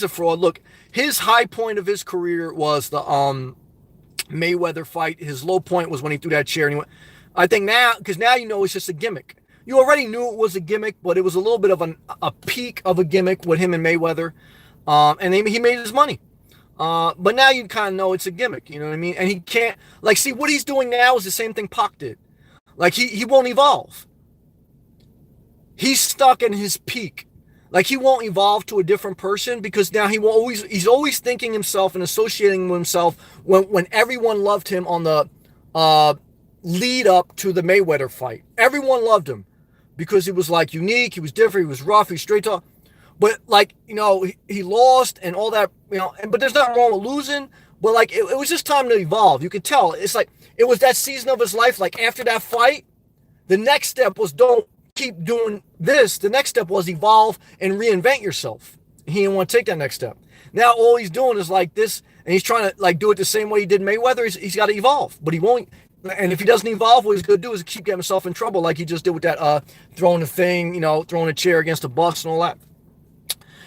a fraud. Look, his high point of his career was the Mayweather fight. His low point was when he threw that chair and he went. I think now, because now you know it's just a gimmick. You already knew it was a gimmick, but it was a little bit of a peak of a gimmick with him and Mayweather. And he made his money. But now you kind of know it's a gimmick, you know what I mean? And he can't, see, what he's doing now is the same thing Pac did. He won't evolve. He's stuck in his peak. He won't evolve to a different person because now he's always thinking himself and associating with himself when everyone loved him on the lead up to the Mayweather fight. Everyone loved him because he was unique, he was different, he was rough, he was straight talk. But he lost and all that, but there's nothing wrong with losing. But it was just time to evolve. You could tell. It's it was that season of his life. After that fight, the next step was don't keep doing this. The next step was evolve and reinvent yourself. He didn't want to take that next step. Now all he's doing is this, and he's trying to do it the same way he did Mayweather. He's got to evolve, but he won't. And if he doesn't evolve, what he's going to do is keep getting himself in trouble like he just did with that throwing the thing, throwing a chair against a bus and all that.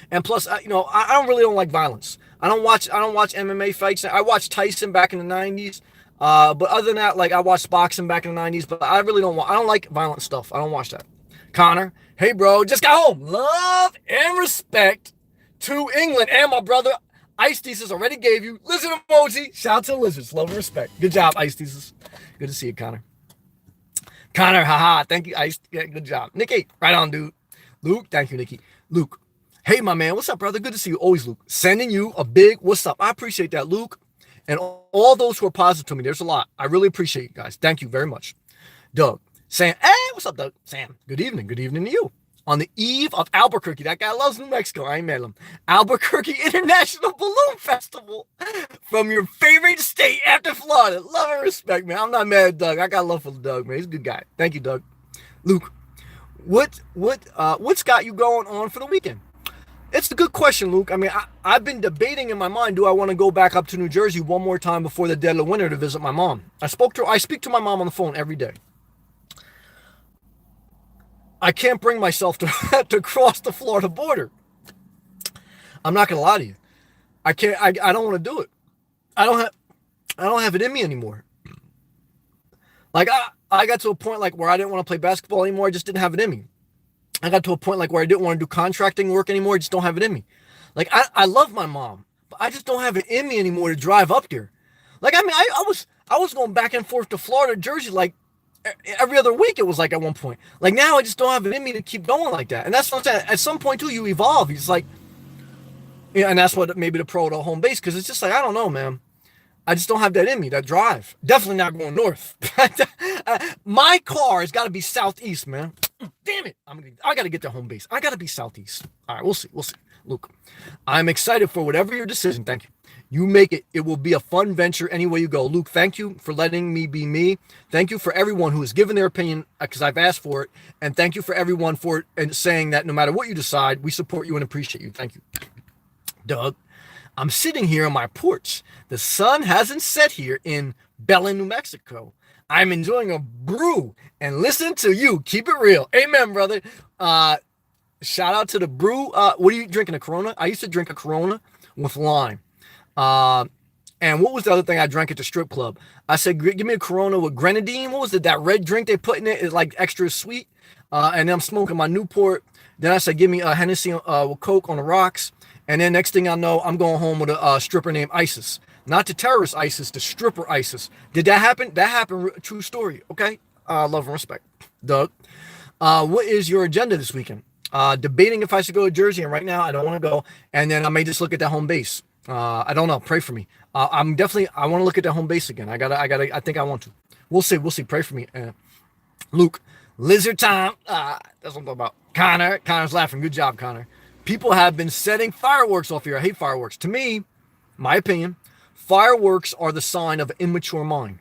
And plus, I don't like violence. I don't watch MMA fights. I watched Tyson back in the 90s. But other than that, I watched boxing back in the 90s, but I really don't like violent stuff. I don't watch that. Connor, hey bro, just got home. Love and respect to England and my brother. Ice Thesis already gave you lizard emoji. Shout out to lizards. Love and respect. Good job, Ice Thesis. Good to see you, Connor. Connor, haha. Thank you, Ice. Yeah, good job. Nikki, right on, dude. Luke, thank you, Nikki. Luke, hey, my man. What's up, brother? Good to see you. Always, Luke. Sending you a big what's up. I appreciate that, Luke. And all those who are positive to me, there's a lot. I really appreciate you guys. Thank you very much. Doug, Sam. Hey, what's up, Doug? Sam, good evening. Good evening to you. On the eve of Albuquerque, that guy loves New Mexico. I ain't met him. Albuquerque International Balloon Festival from your favorite state after Florida. Love and respect, man. I'm not mad at Doug. I got love for Doug, man. He's a good guy. Thank you, Doug. Luke, what's got you going on for the weekend? It's a good question, Luke. I mean, I've been debating in my mind, do I want to go back up to New Jersey one more time before the dead of winter to visit my mom? I speak to my mom on the phone every day. I can't bring myself to cross the Florida border. I'm not gonna lie to you. I can't. I don't want to do it. I don't have it in me anymore. I got to a point where I didn't want to play basketball anymore. I just didn't have it in me. I got to a point where I didn't want to do contracting work anymore. I just don't have it in me. I love my mom, but I just don't have it in me anymore to drive up there. I was going back and forth to Florida, Jersey, every other week. It was at one point. Now I just don't have it in me to keep going like that. And that's what I'm saying. At some point too, you evolve. It's and that's what maybe the pro to home base, because it's just I don't know, man. I just don't have that in me, that drive. Definitely not going north. My car has got to be southeast, man. Damn it. I got to get to home base. I got to be southeast. All right, we'll see. Luke, I'm excited for whatever your decision. Thank you. You make it. It will be a fun venture any way you go. Luke, thank you for letting me be me. Thank you for everyone who has given their opinion, because I've asked for it. And thank you for everyone for saying that no matter what you decide, we support you and appreciate you. Thank you. Doug, I'm sitting here on my porch. The sun hasn't set here in Belen, New Mexico. I'm enjoying a brew and listen to you. Keep it real. Amen, brother. Shout out to the brew. What are you drinking? A Corona? I used to drink a Corona with lime. Uh, and what was the other thing I drank at the strip club? I said, give me a Corona with grenadine. What was it? That red drink they put in it is like extra sweet. And then I'm smoking my Newport. Then I said, give me a Hennessy with Coke on the rocks. And then next thing I know, I'm going home with a stripper named Isis. Not the terrorist ISIS, the stripper ISIS. Did that happen? That happened. True story. Okay. Love and respect. Doug. What is your agenda this weekend? Debating if I should go to Jersey, and right now I don't want to go. And then I may just look at that home base. I don't know. Pray for me. I want to look at that home base again. I think I want to. We'll see. Pray for me. Luke, lizard time. That's what I'm talking about. Connor's laughing. Good job, Connor. People have been setting fireworks off here. I hate fireworks. To me, my opinion, fireworks are the sign of an immature mind.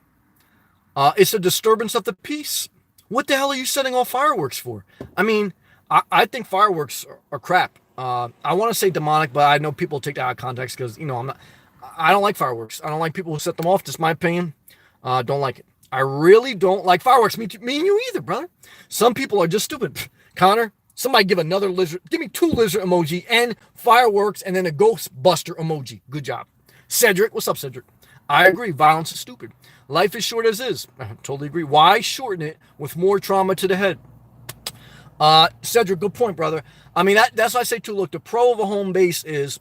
It's a disturbance of the peace. What the hell are you setting off fireworks for? I mean, I think fireworks are crap. I want to say demonic, but I know people take that out of context because, I don't like fireworks. I don't like people who set them off. Just my opinion. Don't like it. I really don't like fireworks. Me and you either, brother. Some people are just stupid. Connor, somebody give another lizard. Give me 2 lizard emoji and fireworks and then a Ghostbuster emoji. Good job. Cedric, what's up, Cedric? I agree. Violence is stupid. Life is short as is. I totally agree. Why shorten it with more trauma to the head? Cedric, good point, brother. I mean, that's why I say too, look, the pro of a home base is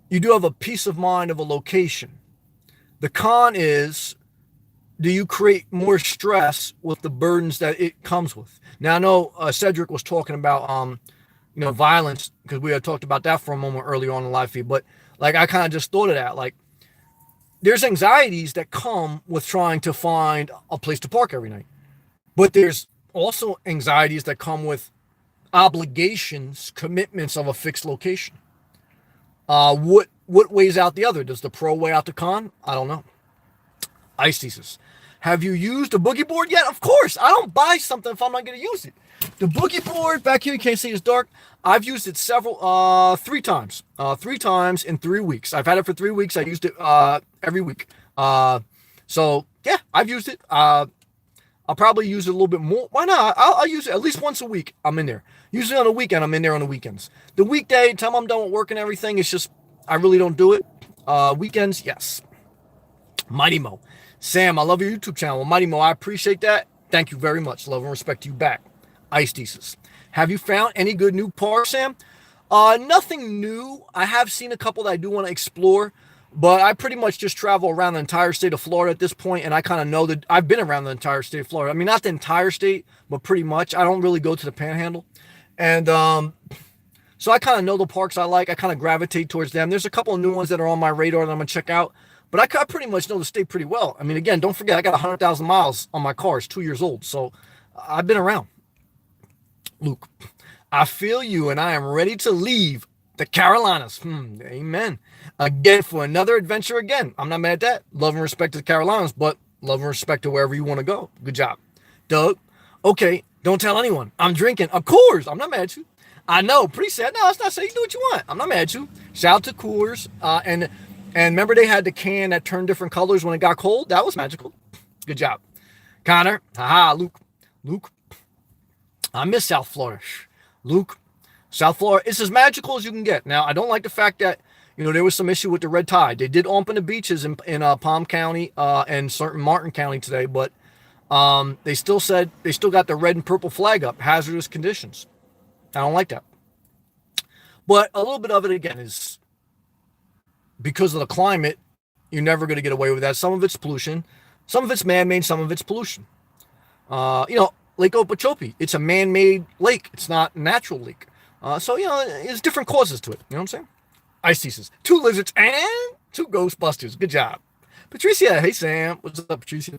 you do have a peace of mind of a location. The con is, do you create more stress with the burdens that it comes with? Now, I know Cedric was talking about, violence, because we had talked about that for a moment earlier on in the live feed, but like, I kind of just thought of that. Like, there's anxieties that come with trying to find a place to park every night. But there's also anxieties that come with obligations, commitments of a fixed location. What weighs out the other? Does the pro weigh out the con? I don't know. Ice thesis. Have you used a boogie board yet? Of course. I don't buy something if I'm not going to use it. The boogie board back here, you can't see it's dark. I've used it 3 times. 3 times in 3 weeks. I've had it for 3 weeks. I used it every week. So yeah, I've used it. I'll probably use it a little bit more. Why not? I'll use it at least once a week. I'm in there. Usually on the weekend, I'm in there on the weekends. The weekday, time I'm done with work and everything, it's just, I really don't do it. Weekends, yes. Mighty Mo. Sam, I love your YouTube channel. Well, Mighty Mo, I appreciate that. Thank you very much. Love and respect to you back. Ice Thesis. Have you found any good new parks, Sam? Nothing new. I have seen a couple that I do want to explore, but I pretty much just travel around the entire state of Florida at this point, and I kind of know that I've been around the entire state of Florida. I mean, not the entire state, but pretty much. I don't really go to the Panhandle. And so I kind of know the parks I like. I kind of gravitate towards them. There's a couple of new ones that are on my radar that I'm going to check out. But I pretty much know the state pretty well. I mean, again, don't forget, I got 100,000 miles on my car. It's 2 years old. So I've been around. Luke, I feel you, and I am ready to leave the Carolinas. Amen. Again, for another adventure again. I'm not mad at that. Love and respect to the Carolinas, but love and respect to wherever you want to go. Good job. Doug, okay, don't tell anyone. I'm drinking. Of course, I'm not mad at you. I know, pretty sad. No, it's not saying you do what you want. I'm not mad at you. Shout out to Coors. And remember they had the can that turned different colors when it got cold? That was magical. Good job. Connor, Luke, I miss South Florida. Luke, South Florida, it's as magical as you can get. Now, I don't like the fact that, there was some issue with the red tide. They did open the beaches in Palm County and certain Martin County today, but they still said they still got the red and purple flag up, hazardous conditions. I don't like that. But a little bit of it, again, is because of the climate, you're never going to get away with that. Some of it's pollution. Some of it's man-made. Some of it's pollution. Lake Okeechobee, it's a man-made lake. It's not a natural lake. So, there's different causes to it. You know what I'm saying? Ice Thesis. 2 lizards and 2 Ghostbusters. Good job. Patricia. Hey, Sam. What's up, Patricia?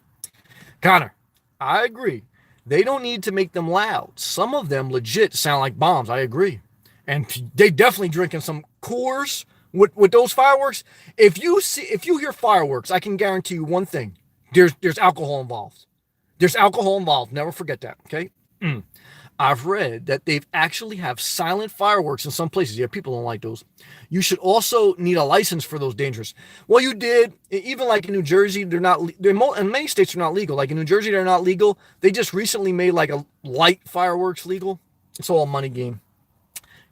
Connor. I agree. They don't need to make them loud. Some of them legit sound like bombs. I agree. And they definitely drinking some Coors with those fireworks. If you hear fireworks, I can guarantee you one thing. There's alcohol involved. There's alcohol involved. Never forget that. Okay. I've read that they've actually have silent fireworks in some places. Yeah, people don't like those. You should also need a license for those dangerous. Well, you did. Even like in New Jersey, they're not. In many states, they're not legal. Like in New Jersey, they're not legal. They just recently made like a light fireworks legal. It's all a money game.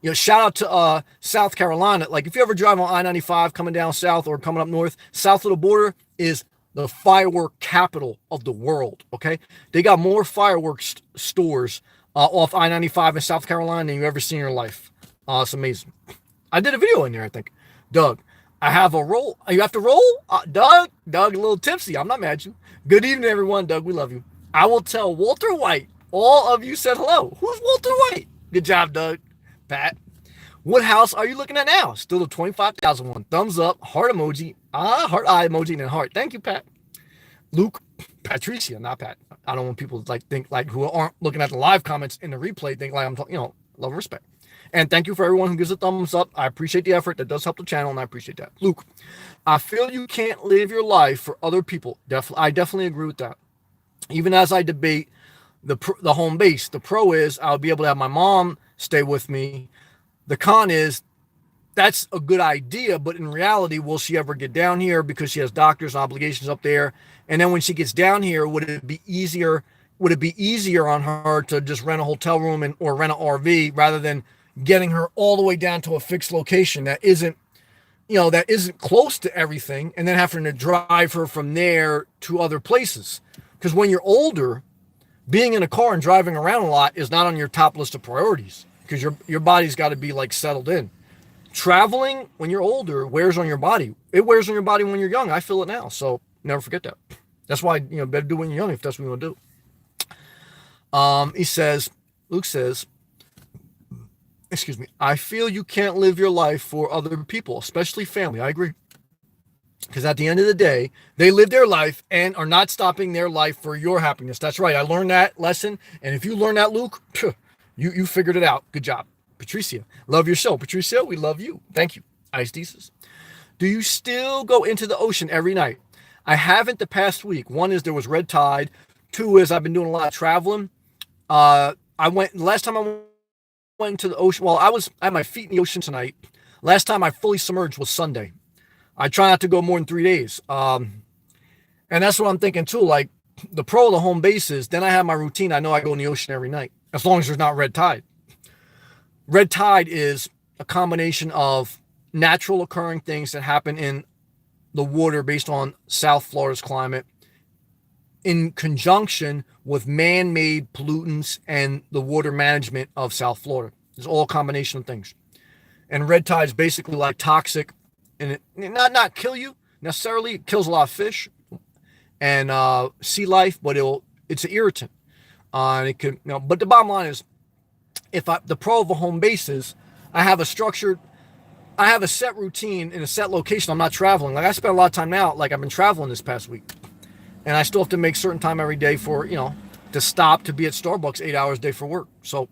You know, shout out to South Carolina. Like if you ever drive on I-95 coming down south or coming up north, south of the border is the firework capital of the world. Okay, they got more fireworks stores off I-95 in South Carolina than you've ever seen in your life. It's amazing. I did a video in there, I think. Doug, I have a roll. You have to roll? Doug, a little tipsy. I'm not mad at you. Good evening, everyone. Doug, we love you. I will tell Walter White. All of you said hello. Who's Walter White? Good job, Doug. Pat. What house are you looking at now? Still the 25,000 one. Thumbs up, heart emoji, heart eye emoji, and heart. Thank you, Pat. Luke, Patricia, not Pat. I don't want people to think who aren't looking at the live comments in the replay think like I'm talking, love and respect. And thank you for everyone who gives a thumbs up. I appreciate the effort. That does help the channel, and I appreciate that. Luke, I feel you can't live your life for other people. I definitely agree with that. Even as I debate the home base, the pro is I'll be able to have my mom stay with me. The con is that's a good idea, but in reality, will she ever get down here because she has doctors and obligations up there? And then when she gets down here, would it be easier on her to just rent a hotel room or rent an RV rather than getting her all the way down to a fixed location that isn't close to everything, and then having to drive her from there to other places? Because when you're older, being in a car and driving around a lot is not on your top list of priorities because your body's got to be like settled in. Traveling when you're older wears on your body. It wears on your body when you're young. I feel it now, so never forget that. That's why better do when you're young if that's what you want to do. Luke says, excuse me, I feel you can't live your life for other people, especially family. I agree. Because at the end of the day, they live their life and are not stopping their life for your happiness. That's right. I learned that lesson. And if you learn that, Luke, you figured it out. Good job. Patricia, love your show. Patricia, we love you. Thank you. Ice Desus. Do you still go into the ocean every night? I haven't the past week. One is there was red tide. Two is I've been doing a lot of traveling. Last time I went into the ocean. Well, I had my feet in the ocean tonight. Last time I fully submerged was Sunday. I try not to go more than 3 days. And that's what I'm thinking too. Like the pro of the home bases, then I have my routine. I know I go in the ocean every night, as long as there's not red tide. Red tide is a combination of natural occurring things that happen in the water based on South Florida's climate in conjunction with man-made pollutants and the water management of South Florida. It's all a combination of things. And red tide is basically like toxic, and it not kill you necessarily. It kills a lot of fish and sea life, but it's an irritant. And it could, but the bottom line is, the pro of a home base is I have a set routine in a set location. I'm not traveling. Like I spend a lot of time now, like I've been traveling this past week, and I still have to make certain time every day for, to stop to be at Starbucks 8 hours a day for work. So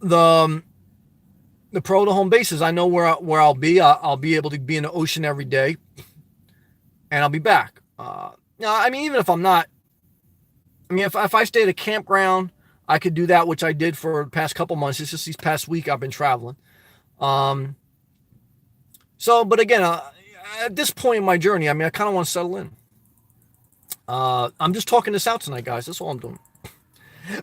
the pro of the home base is I know where I'll be. I'll be able to be in the ocean every day, and I'll be back. Even if I'm not, if I stay at a campground, I could do that, which I did for the past couple months. It's just these past week I've been traveling. But again, at this point in my journey, I kind of want to settle in. I'm just talking this out tonight, guys. That's all I'm doing.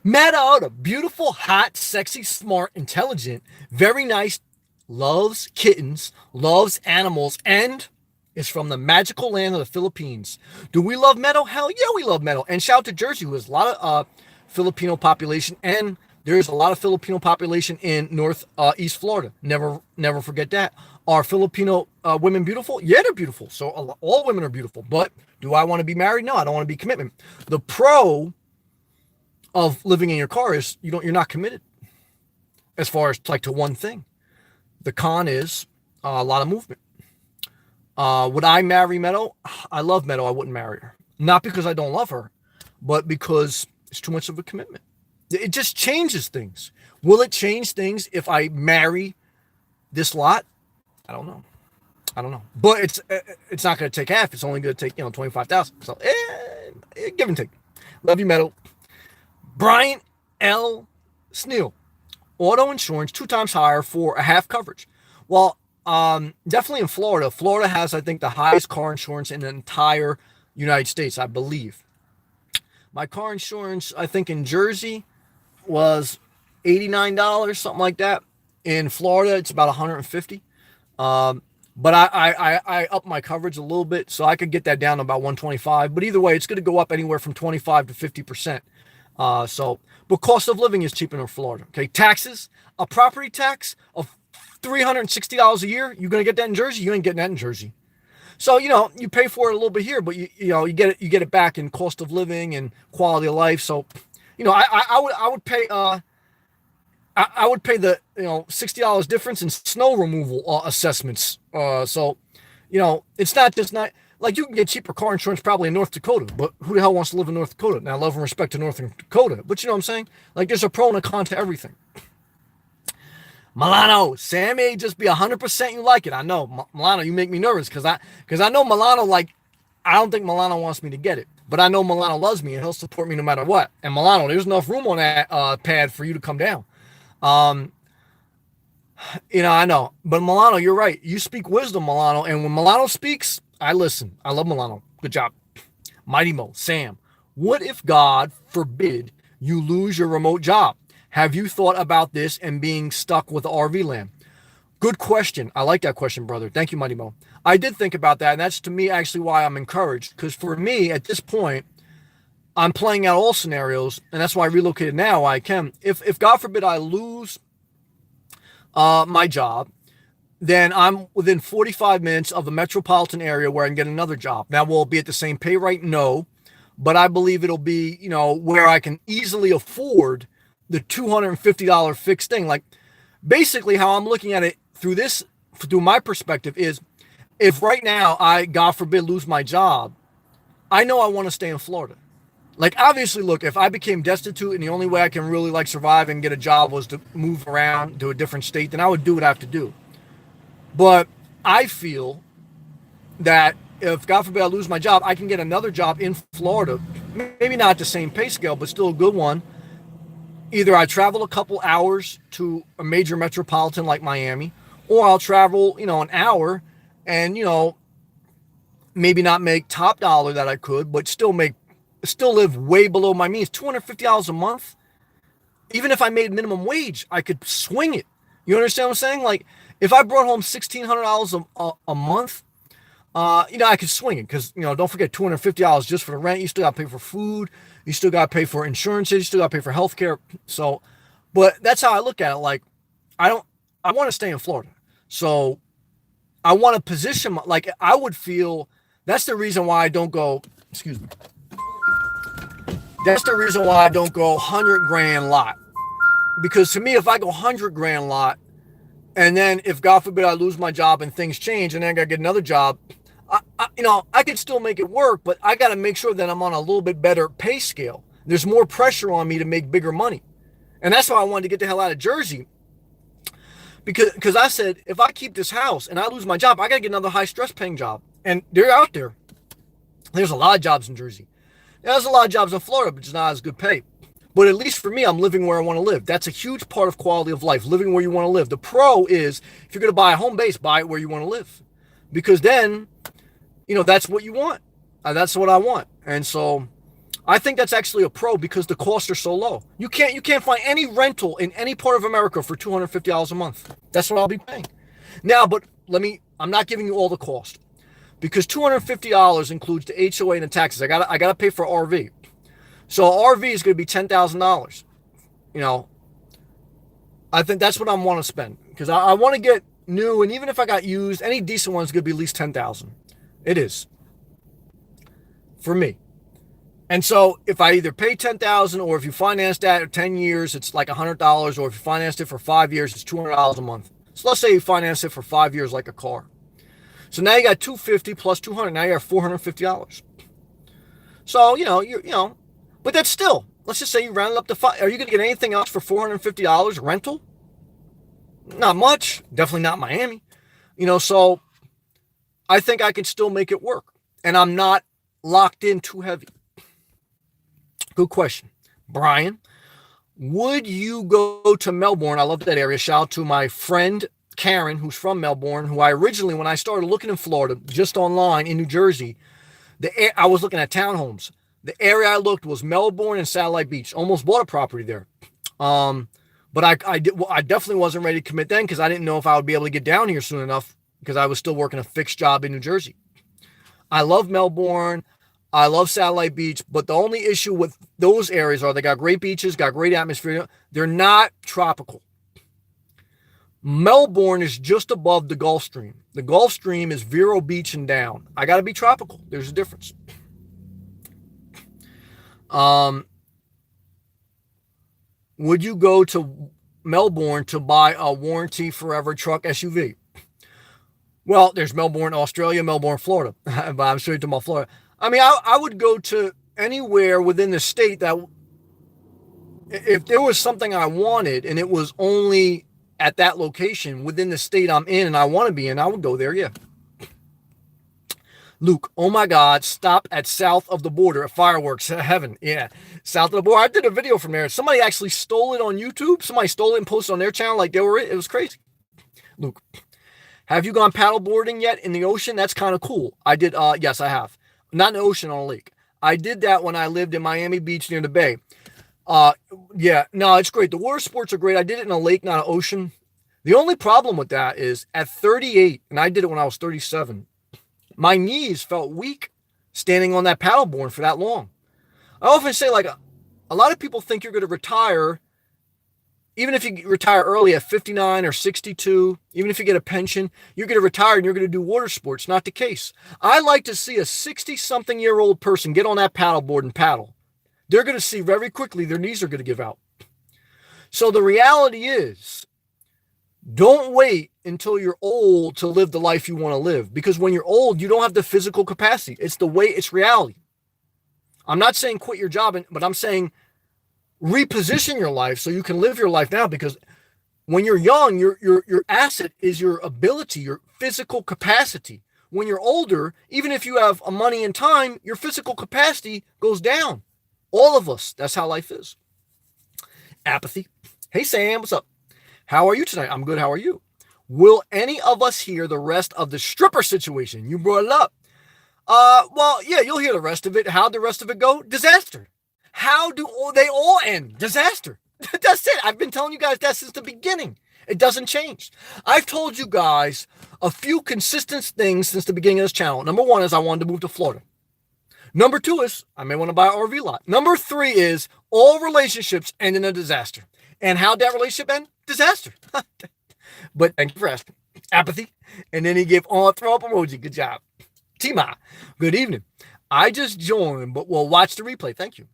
Meadow, the beautiful, hot, sexy, smart, intelligent, very nice, loves kittens, loves animals, and is from the magical land of the Philippines. Do we love Meadow? Hell yeah, we love Meadow. And shout out to Jersey, who has a lot of Filipino population, and there's a lot of Filipino population in East Florida. Never forget that. Are Filipino women beautiful? Yeah, they're beautiful. So all women are beautiful. But do I want to be married? No, I don't want to be commitment. The pro of living in your car is you're not committed as far as like to one thing. The con is a lot of movement. Would I marry Meadow? I love Meadow. I wouldn't marry her. Not because I don't love her, but because it's too much of a commitment. It just changes things. Will it change things if I marry this lot? I don't know. But it's not going to take half. It's only going to take 25,000. So give and take. Love you, Meadow. Brian L. Sneal, auto insurance 2 times higher for a half coverage. Well, definitely in Florida. Florida has, I think, the highest car insurance in the entire United States, I believe. My car insurance, I think, in Jersey was $89, something like that. In Florida, it's about $150. But I up my coverage a little bit, so I could get that down to about $125. But either way, it's going to go up anywhere from 25 to 50%. But cost of living is cheaper in Florida. Okay, taxes, a property tax of $360 a year, you're going to get that in Jersey? You ain't getting that in Jersey. So, you pay for it a little bit here, but you get it back in cost of living and quality of life. So, I would pay I would pay the $60 difference in snow removal assessments. So, it's not like you can get cheaper car insurance probably in North Dakota, but who the hell wants to live in North Dakota? Now, love and respect to North Dakota, but you know what I'm saying? Like, there's a pro and a con to everything. Milano, Sam may just be 100% you like it. I know, Milano, you make me nervous because I know Milano, like, I don't think Milano wants me to get it, but I know Milano loves me and he'll support me no matter what. And Milano, there's enough room on that pad for you to come down. I know, but Milano, you're right. You speak wisdom, Milano, and when Milano speaks, I listen. I love Milano. Good job. Mighty Mo, Sam, what if God forbid you lose your remote job? Have you thought about this and being stuck with RV land? Good question. I like that question, brother. Thank you, Mighty Mo. I did think about that, and that's to me actually why I'm encouraged, because for me at this point, I'm playing out all scenarios, and that's why I relocated now. I can. If God forbid I lose my job, then I'm within 45 minutes of the metropolitan area where I can get another job. Now, will it be at the same pay rate? No, but I believe it'll be, where I can easily afford the $250 fixed thing. Like, basically how I'm looking at it through my perspective is, if right now I, God forbid, lose my job, I know I want to stay in Florida. Like, obviously, look, if I became destitute and the only way I can really survive and get a job was to move around to a different state, then I would do what I have to do. But I feel that if, God forbid, I lose my job, I can get another job in Florida, maybe not the same pay scale, but still a good one. Either I travel a couple hours to a major metropolitan like Miami, or I'll travel, an hour and, maybe not make top dollar that I could, but still live way below my means. $250 a month. Even if I made minimum wage, I could swing it. You understand what I'm saying? Like, if I brought home $1,600 a month, I could swing it because, don't forget $250 just for the rent. You still got to pay for food. You still got to pay for insurance. You still got to pay for healthcare. So, but that's how I look at it. Like, I want to stay in Florida. So I want to position, I would feel that's the reason why I don't go, excuse me. That's the reason why I don't go 100 grand lot. Because to me, if I go 100 grand lot, and then if God forbid I lose my job and things change and then I got to get another job, I could still make it work, but I got to make sure that I'm on a little bit better pay scale. There's more pressure on me to make bigger money. And that's why I wanted to get the hell out of Jersey. Because I said, if I keep this house and I lose my job, I got to get another high stress paying job. And they're out there. There's a lot of jobs in Jersey. There's a lot of jobs in Florida, but it's not as good pay. But at least for me, I'm living where I want to live. That's a huge part of quality of life, living where you want to live. The pro is, if you're going to buy a home base, buy it where you want to live. Because then, that's what you want. That's what I want. And so I think that's actually a pro because the costs are so low. You can't find any rental in any part of America for $250 a month. That's what I'll be paying. Now, but I'm not giving you all the cost. Because $250 includes the HOA and the taxes. I gotta pay for RV. So RV is going to be $10,000. I think that's what I want to spend because I want to get new, and even if I got used, any decent one is going to be at least $10,000. It is for me. And so if I either pay $10,000 or if you finance that for 10 years, it's like $100, or if you finance it for 5 years, it's $200 a month. So let's say you finance it for 5 years like a car. So now you got $250 plus $200. Now you have $450. So, but that's still, let's just say you round it up to $5. Are you going to get anything else for $450 rental? Not much. Definitely not Miami. So I think I can still make it work. And I'm not locked in too heavy. Good question. Brian, would you go to Melbourne? I love that area. Shout out to my friend Karen, who's from Melbourne, who I originally, when I started looking in Florida, just online in New Jersey, I was looking at townhomes. The area I looked was Melbourne and Satellite Beach. Almost bought a property there. But I definitely wasn't ready to commit then because I didn't know if I would be able to get down here soon enough because I was still working a fixed job in New Jersey. I love Melbourne. I love Satellite Beach, but the only issue with those areas are they got great beaches, got great atmosphere. They're not tropical. Melbourne is just above the Gulf Stream. The Gulf Stream is Vero Beach and down. I got to be tropical. There's a difference. Would you go to Melbourne to buy a warranty forever truck SUV? Well, there's Melbourne, Australia, Melbourne, Florida. But I'm sure you're talking about Florida. I mean, I would go to anywhere within the state that if there was something I wanted and it was only at that location within the state I'm in and I want to be in, I would go there, yeah. Luke, oh my God, stop at south of the border at fireworks. Heaven, yeah. South of the border. I did a video from there. Somebody actually stole it on YouTube. Somebody stole it and posted on their channel like they were it. It was crazy. Luke, have you gone paddle boarding yet in the ocean? That's kind of cool. I did, yes, I have. Not in the ocean, on a lake. I did that when I lived in Miami Beach near the bay. Yeah, no, it's great. The water sports are great. I did it in a lake, not an ocean. The only problem with that is at 38, and I did it when I was 37, my knees felt weak standing on that paddleboard for that long. I often say, like, a lot of people think you're going to retire, even if you retire early at 59 or 62, even if you get a pension, you're going to retire and you're going to do water sports. Not the case. I like to see a 60-something-year-old person get on that paddleboard and paddle. They're going to see very quickly their knees are going to give out. So the reality is, don't wait until you're old to live the life you want to live. Because when you're old, you don't have the physical capacity. It's reality. I'm not saying quit your job, but I'm saying reposition your life so you can live your life now. Because when you're young, your asset is your ability, your physical capacity. When you're older, even if you have money and time, your physical capacity goes down. All of us, that's how life is. Apathy. Hey, Sam, what's up? How are you tonight? I'm good. How are you? Will any of us hear the rest of the stripper situation? You brought it up. Well, yeah, you'll hear the rest of it. How'd the rest of it go? Disaster. How do they all end? Disaster. That's it. I've been telling you guys that since the beginning. It doesn't change. I've told you guys a few consistent things since the beginning of this channel. Number one is I wanted to move to Florida. Number two is I may want to buy an RV lot. Number three is all relationships end in a disaster. And how'd that relationship end? Disaster. But thank you for asking. Apathy. And then he gave all throw up emoji. Good job. Tima. Good evening. I just joined, but will watch the replay. Thank you.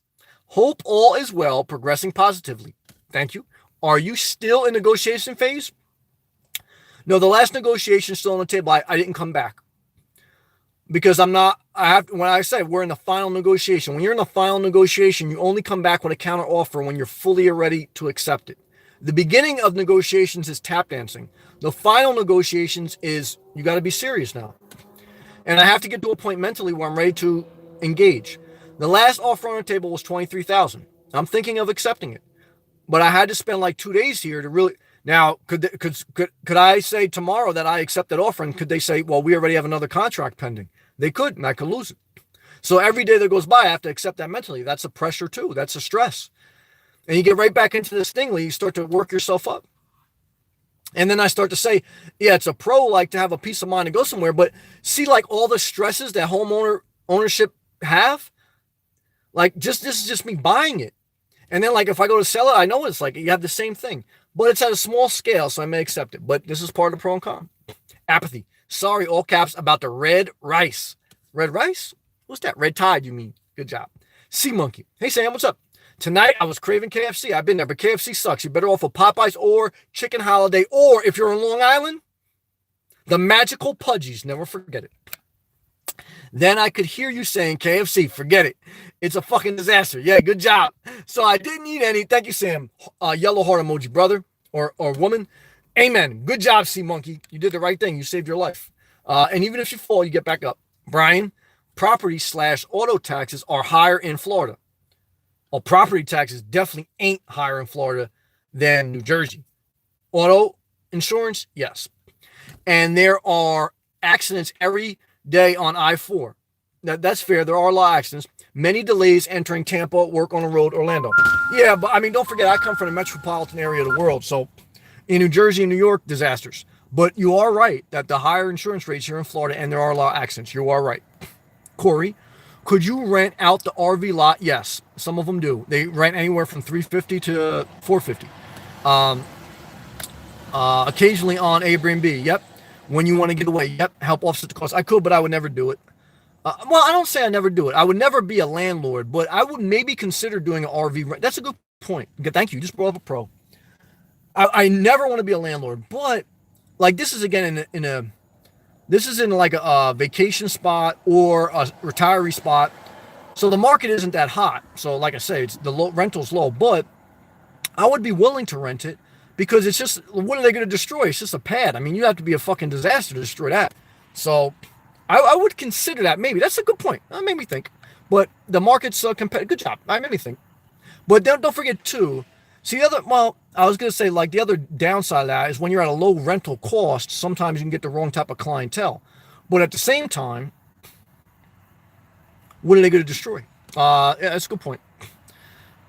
Hope all is well, progressing positively. Thank you. Are you still in negotiation phase? No, the last negotiation is still on the table. I didn't come back. Because when I say we're in the final negotiation, when you're in the final negotiation, you only come back with a counter offer when you're fully ready to accept it. The beginning of negotiations is tap dancing. The final negotiations is you got to be serious now. And I have to get to a point mentally where I'm ready to engage. The last offer on the table was $23,000. I'm thinking of accepting it. But I had to spend like 2 days here to really. Now, could I say tomorrow that I accept that offer, and could they say, well, we already have another contract pending? They could, and I could lose it. So every day that goes by, I have to accept that mentally. That's a pressure too. That's a stress. And you get right back into this thing where you start to work yourself up. And then I start to say, yeah, it's a pro like to have a peace of mind to go somewhere, but see like all the stresses that ownership have, like this is just me buying it. And then like if I go to sell it, I know it's like you have the same thing. But it's at a small scale, so I may accept it. But this is part of the pro and con. Apathy. Sorry, all caps, about the red rice. Red rice? What's that? Red Tide, you mean? Good job. Sea Monkey. Hey, Sam, what's up? Tonight, I was craving KFC. I've been there, but KFC sucks. You're better off with Popeyes or Chicken Holiday. Or, if you're in Long Island, the magical Pudgies. Never forget it. Then I could hear you saying, KFC, forget it. It's a fucking disaster. Yeah, good job. So I didn't eat any. Thank you, Sam. Yellow heart emoji, brother or woman. Amen. Good job, Sea Monkey. You did the right thing. You saved your life. And even if you fall, you get back up. Brian, property/auto taxes are higher in Florida. Well, property taxes definitely ain't higher in Florida than New Jersey. Auto insurance, yes. And there are accidents every day on I-4. Now, that's fair. There are a lot of accidents. Many delays entering Tampa, work on the road, Orlando. Yeah, but I mean, don't forget, I come from the metropolitan area of the world. So in New Jersey and New York, disasters. But you are right that the higher insurance rates here in Florida, and there are a lot of accidents. You are right. Corey, could you rent out the RV lot? Yes, some of them do. They rent anywhere from $350 to $450. Occasionally on Airbnb. Yep. When you want to get away. Yep. Help offset the cost. I could, but I would never do it. Well, I don't say I never do it. I would never be a landlord, but I would maybe consider doing an RV rent. That's a good point. Thank you. You just brought up a pro. I never want to be a landlord, but like this is again this is in like a vacation spot or a retiree spot. So the market isn't that hot. So like I say, it's rental's low, but I would be willing to rent it because it's just, what are they going to destroy? It's just a pad. I mean, you have to be a fucking disaster to destroy that. So I would consider that maybe. That's a good point. That made me think. But the market's competitive. Good job. That made me think. But don't forget too. See I was going to say like the other downside of that is when you're at a low rental cost, sometimes you can get the wrong type of clientele. But at the same time, what are they going to destroy? Yeah, that's a good point.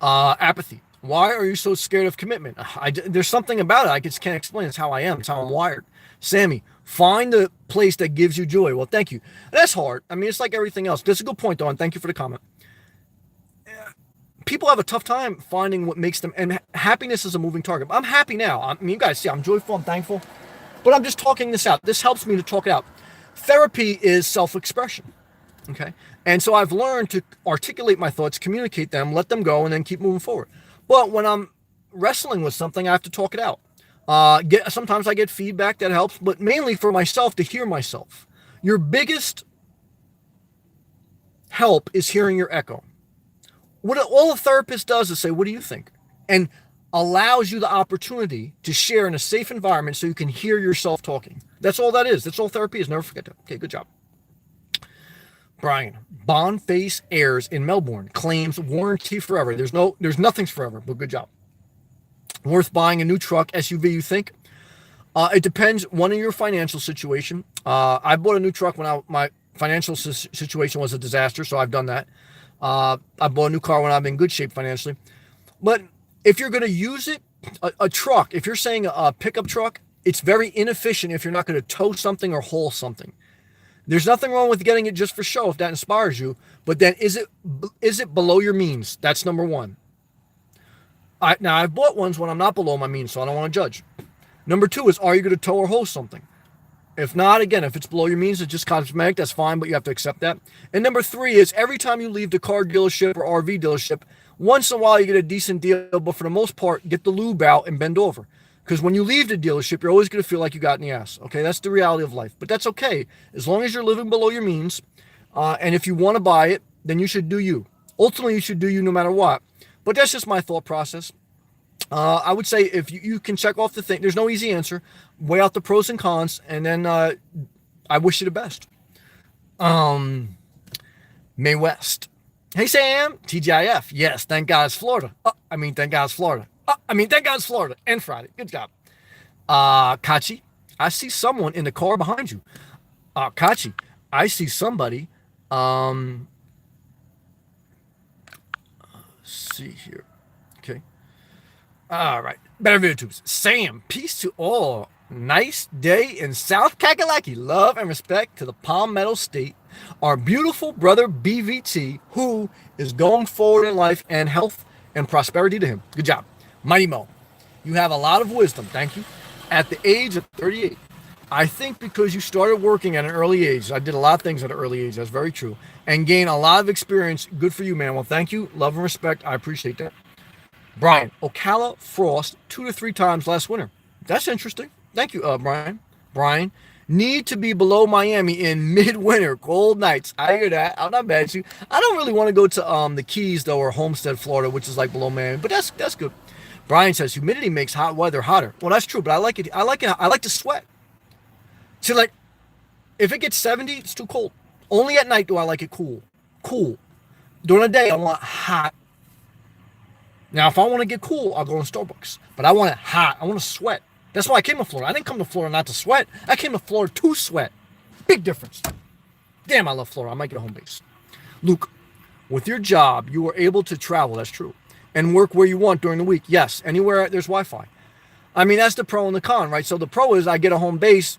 Apathy. Why are you so scared of commitment? There's something about it. I just can't explain. It's how I am. It's how I'm wired. Sammy, find the place that gives you joy. Well, thank you. That's hard. I mean, it's like everything else. That's a good point, though, and thank you for the comment. People have a tough time finding what makes them, and happiness is a moving target. I'm happy now. I mean, you guys see, I'm joyful, I'm thankful, but I'm just talking this out. This helps me to talk it out. Therapy is self-expression, okay? And so I've learned to articulate my thoughts, communicate them, let them go, and then keep moving forward. But when I'm wrestling with something, I have to talk it out. Sometimes I get feedback that helps, but mainly for myself, to hear myself. Your biggest help is hearing your echo. What all a therapist does is say, what do you think? And allows you the opportunity to share in a safe environment so you can hear yourself talking. That's all that is. That's all therapy is. Never forget that. Okay, good job. Brian, Boniface Airs in Melbourne claims warranty forever. There's nothing's forever, but good job. Worth buying a new truck, SUV, you think? It depends, one, on your financial situation. I bought a new truck when my financial situation was a disaster, so I've done that. I bought a new car when I'm in good shape financially. But if you're going to use it, a truck, if you're saying a pickup truck, it's very inefficient if you're not going to tow something or haul something. There's nothing wrong with getting it just for show if that inspires you. But then is it below your means? That's number one. Now, I've bought ones when I'm not below my means, so I don't want to judge. Number two is, are you going to tow or haul something? If not, again, if it's below your means, it's just cosmetic, that's fine, but you have to accept that. And number three is, every time you leave the car dealership or RV dealership, once in a while you get a decent deal, but for the most part, get the lube out and bend over. Because when you leave the dealership, you're always going to feel like you got in the ass. Okay, that's the reality of life. But that's okay, as long as you're living below your means. And if you want to buy it, then you should do you. Ultimately, you should do you no matter what. But that's just my thought process. I would say if you can check off the thing, there's no easy answer. Weigh out the pros and cons, and then I wish you the best. May West. Hey, Sam. TGIF. Yes, thank God it's Florida. Thank God it's Florida. Thank God it's Florida. And Friday. Good job. Kachi, I see someone in the car behind you. Kachi, I see somebody. Let's see here. Okay. All right. Better video tubes. Sam, peace to all. Nice day in South Kakalaki. Love and respect to the Palmetto State. Our beautiful brother BVT, who is going forward in life, and health and prosperity to him. Good job. Mighty Mo, you have a lot of wisdom. Thank you. At the age of 38, I think because you started working at an early age. I did a lot of things at an early age. That's very true. And gained a lot of experience. Good for you, man. Well, thank you. Love and respect. I appreciate that. Brian, Ocala frost 2 to 3 times last winter. That's interesting. Thank you, Brian. Brian, need to be below Miami in midwinter, cold nights. I hear that. I'm not mad at you. I don't really want to go to the Keys though, or Homestead, Florida, which is like below Miami, but that's good. Brian says humidity makes hot weather hotter. Well, that's true, but I like it. I like to sweat. So like, if it gets 70, it's too cold. Only at night do I like it cool. During the day, I want hot. Now, if I want to get cool, I'll go in Starbucks. But I want it hot. I want to sweat. That's why I came to Florida. I didn't come to Florida not to sweat. I came to Florida to sweat. Big difference. Damn, I love Florida. I might get a home base. Luke, with your job, you are able to travel. That's true. And work where you want during the week. Yes, anywhere there's Wi-Fi. I mean, that's the pro and the con, right? So the pro is I get a home base.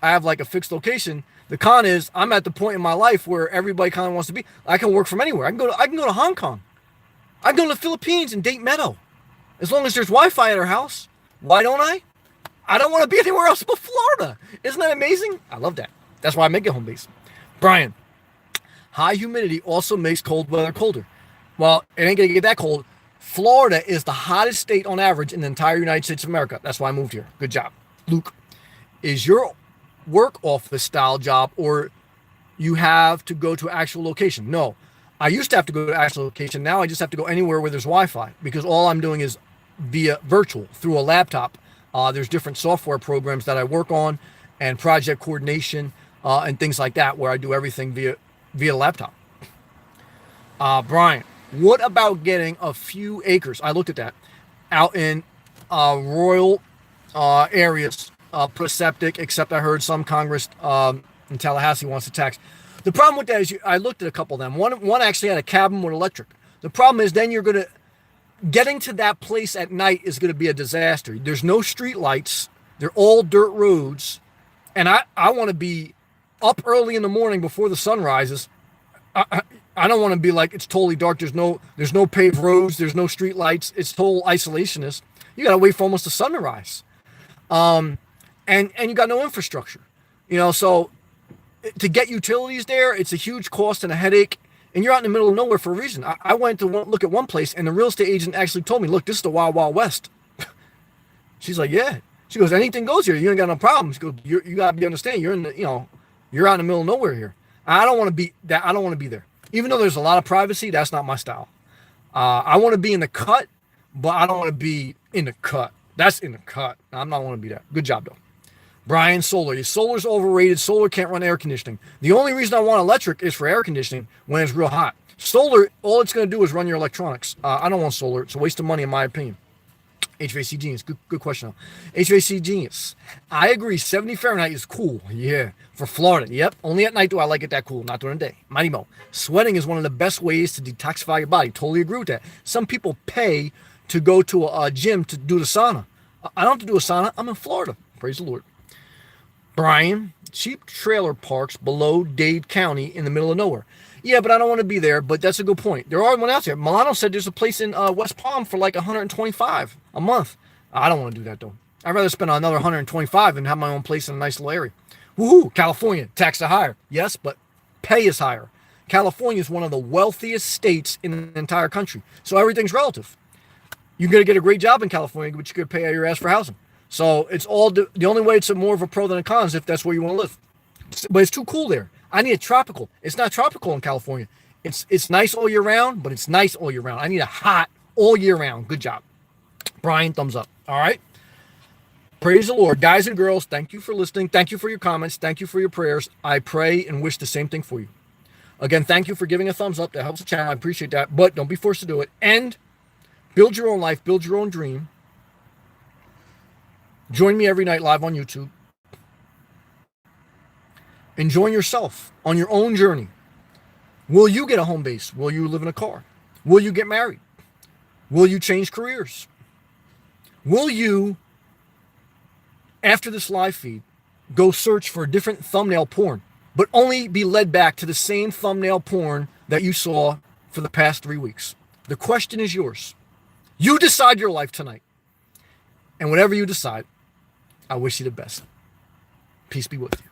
I have like a fixed location. The con is I'm at the point in my life where everybody kind of wants to be. I can work from anywhere. I can go to Hong Kong. I can go to the Philippines and date Meadow. As long as there's Wi-Fi at our house. Why don't I? I don't want to be anywhere else but Florida. Isn't that amazing? I love that. That's why I make a home base. Brian, high humidity also makes cold weather colder. Well, it ain't going to get that cold. Florida is the hottest state on average in the entire United States of America. That's why I moved here. Good job. Luke, is your work office style job or you have to go to an actual location? No. I used to have to go to an actual location. Now I just have to go anywhere where there's Wi-Fi because all I'm doing is via virtual through a laptop. There's different software programs that I work on and project coordination and things like that where I do everything via laptop. Brian, what about getting a few acres? I looked at that out in rural areas, put a septic, except I heard some Congress in Tallahassee wants to tax. The problem with that is I looked at a couple of them. One actually had a cabin with electric. The problem is then getting to that place at night is going to be a disaster. There's no street lights. They're all dirt roads. And I want to be up early in the morning before the sun rises. I don't want to be like it's totally dark. There's no paved roads. There's no street lights. It's total isolationist. You got to wait for almost the sun to rise. And you got no infrastructure. So to get utilities there, it's a huge cost and a headache. And you're out in the middle of nowhere for a reason. I went to look at one place, and the real estate agent actually told me, look, this is the Wild Wild West. She's like, yeah. She goes, anything goes here. You ain't got no problem. She goes, you got to understand. You're you're out in the middle of nowhere here. I don't want to be that. I don't want to be there. Even though there's a lot of privacy, that's not my style. I want to be in the cut, but I don't want to be in the cut. That's in the cut. I'm not want to be that. Good job, though. Brian, solar. Solar's overrated. Solar can't run air conditioning. The only reason I want electric is for air conditioning when it's real hot. Solar, all it's going to do is run your electronics. I don't want solar. It's a waste of money in my opinion. HVAC Genius. Good question. HVAC Genius. I agree. 70 Fahrenheit is cool. Yeah. For Florida. Yep. Only at night do I like it that cool. Not during the day. Mighty Mo. Sweating is one of the best ways to detoxify your body. Totally agree with that. Some people pay to go to a gym to do the sauna. I don't have to do a sauna. I'm in Florida. Praise the Lord. Brian, cheap trailer parks below Dade County in the middle of nowhere. Yeah, but I don't want to be there, but that's a good point. There are one out there. Milano said there's a place in West Palm for like $125 a month. I don't want to do that, though. I'd rather spend another $125 and have my own place in a nice little area. Woohoo! California, taxes are higher. Yes, but pay is higher. California is one of the wealthiest states in the entire country, so everything's relative. You're going to get a great job in California, but you could pay your ass for housing. So it's all the only way it's more of a pro than a con is if that's where you want to live. But it's too cool there. I need a tropical. It's not tropical in California. It's nice all year round, but it's nice all year round. I need a hot all year round. Good job. Brian, thumbs up. All right. Praise the Lord. Guys and girls, thank you for listening. Thank you for your comments. Thank you for your prayers. I pray and wish the same thing for you. Again, thank you for giving a thumbs up. That helps the channel. I appreciate that. But don't be forced to do it. And build your own life. Build your own dream. Join me every night live on YouTube. Enjoy yourself on your own journey. Will you get a home base? Will you live in a car? Will you get married? Will you change careers? Will you, after this live feed, go search for different thumbnail porn, but only be led back to the same thumbnail porn that you saw for the past 3 weeks? The question is yours. You decide your life tonight. And whatever you decide, I wish you the best. Peace be with you.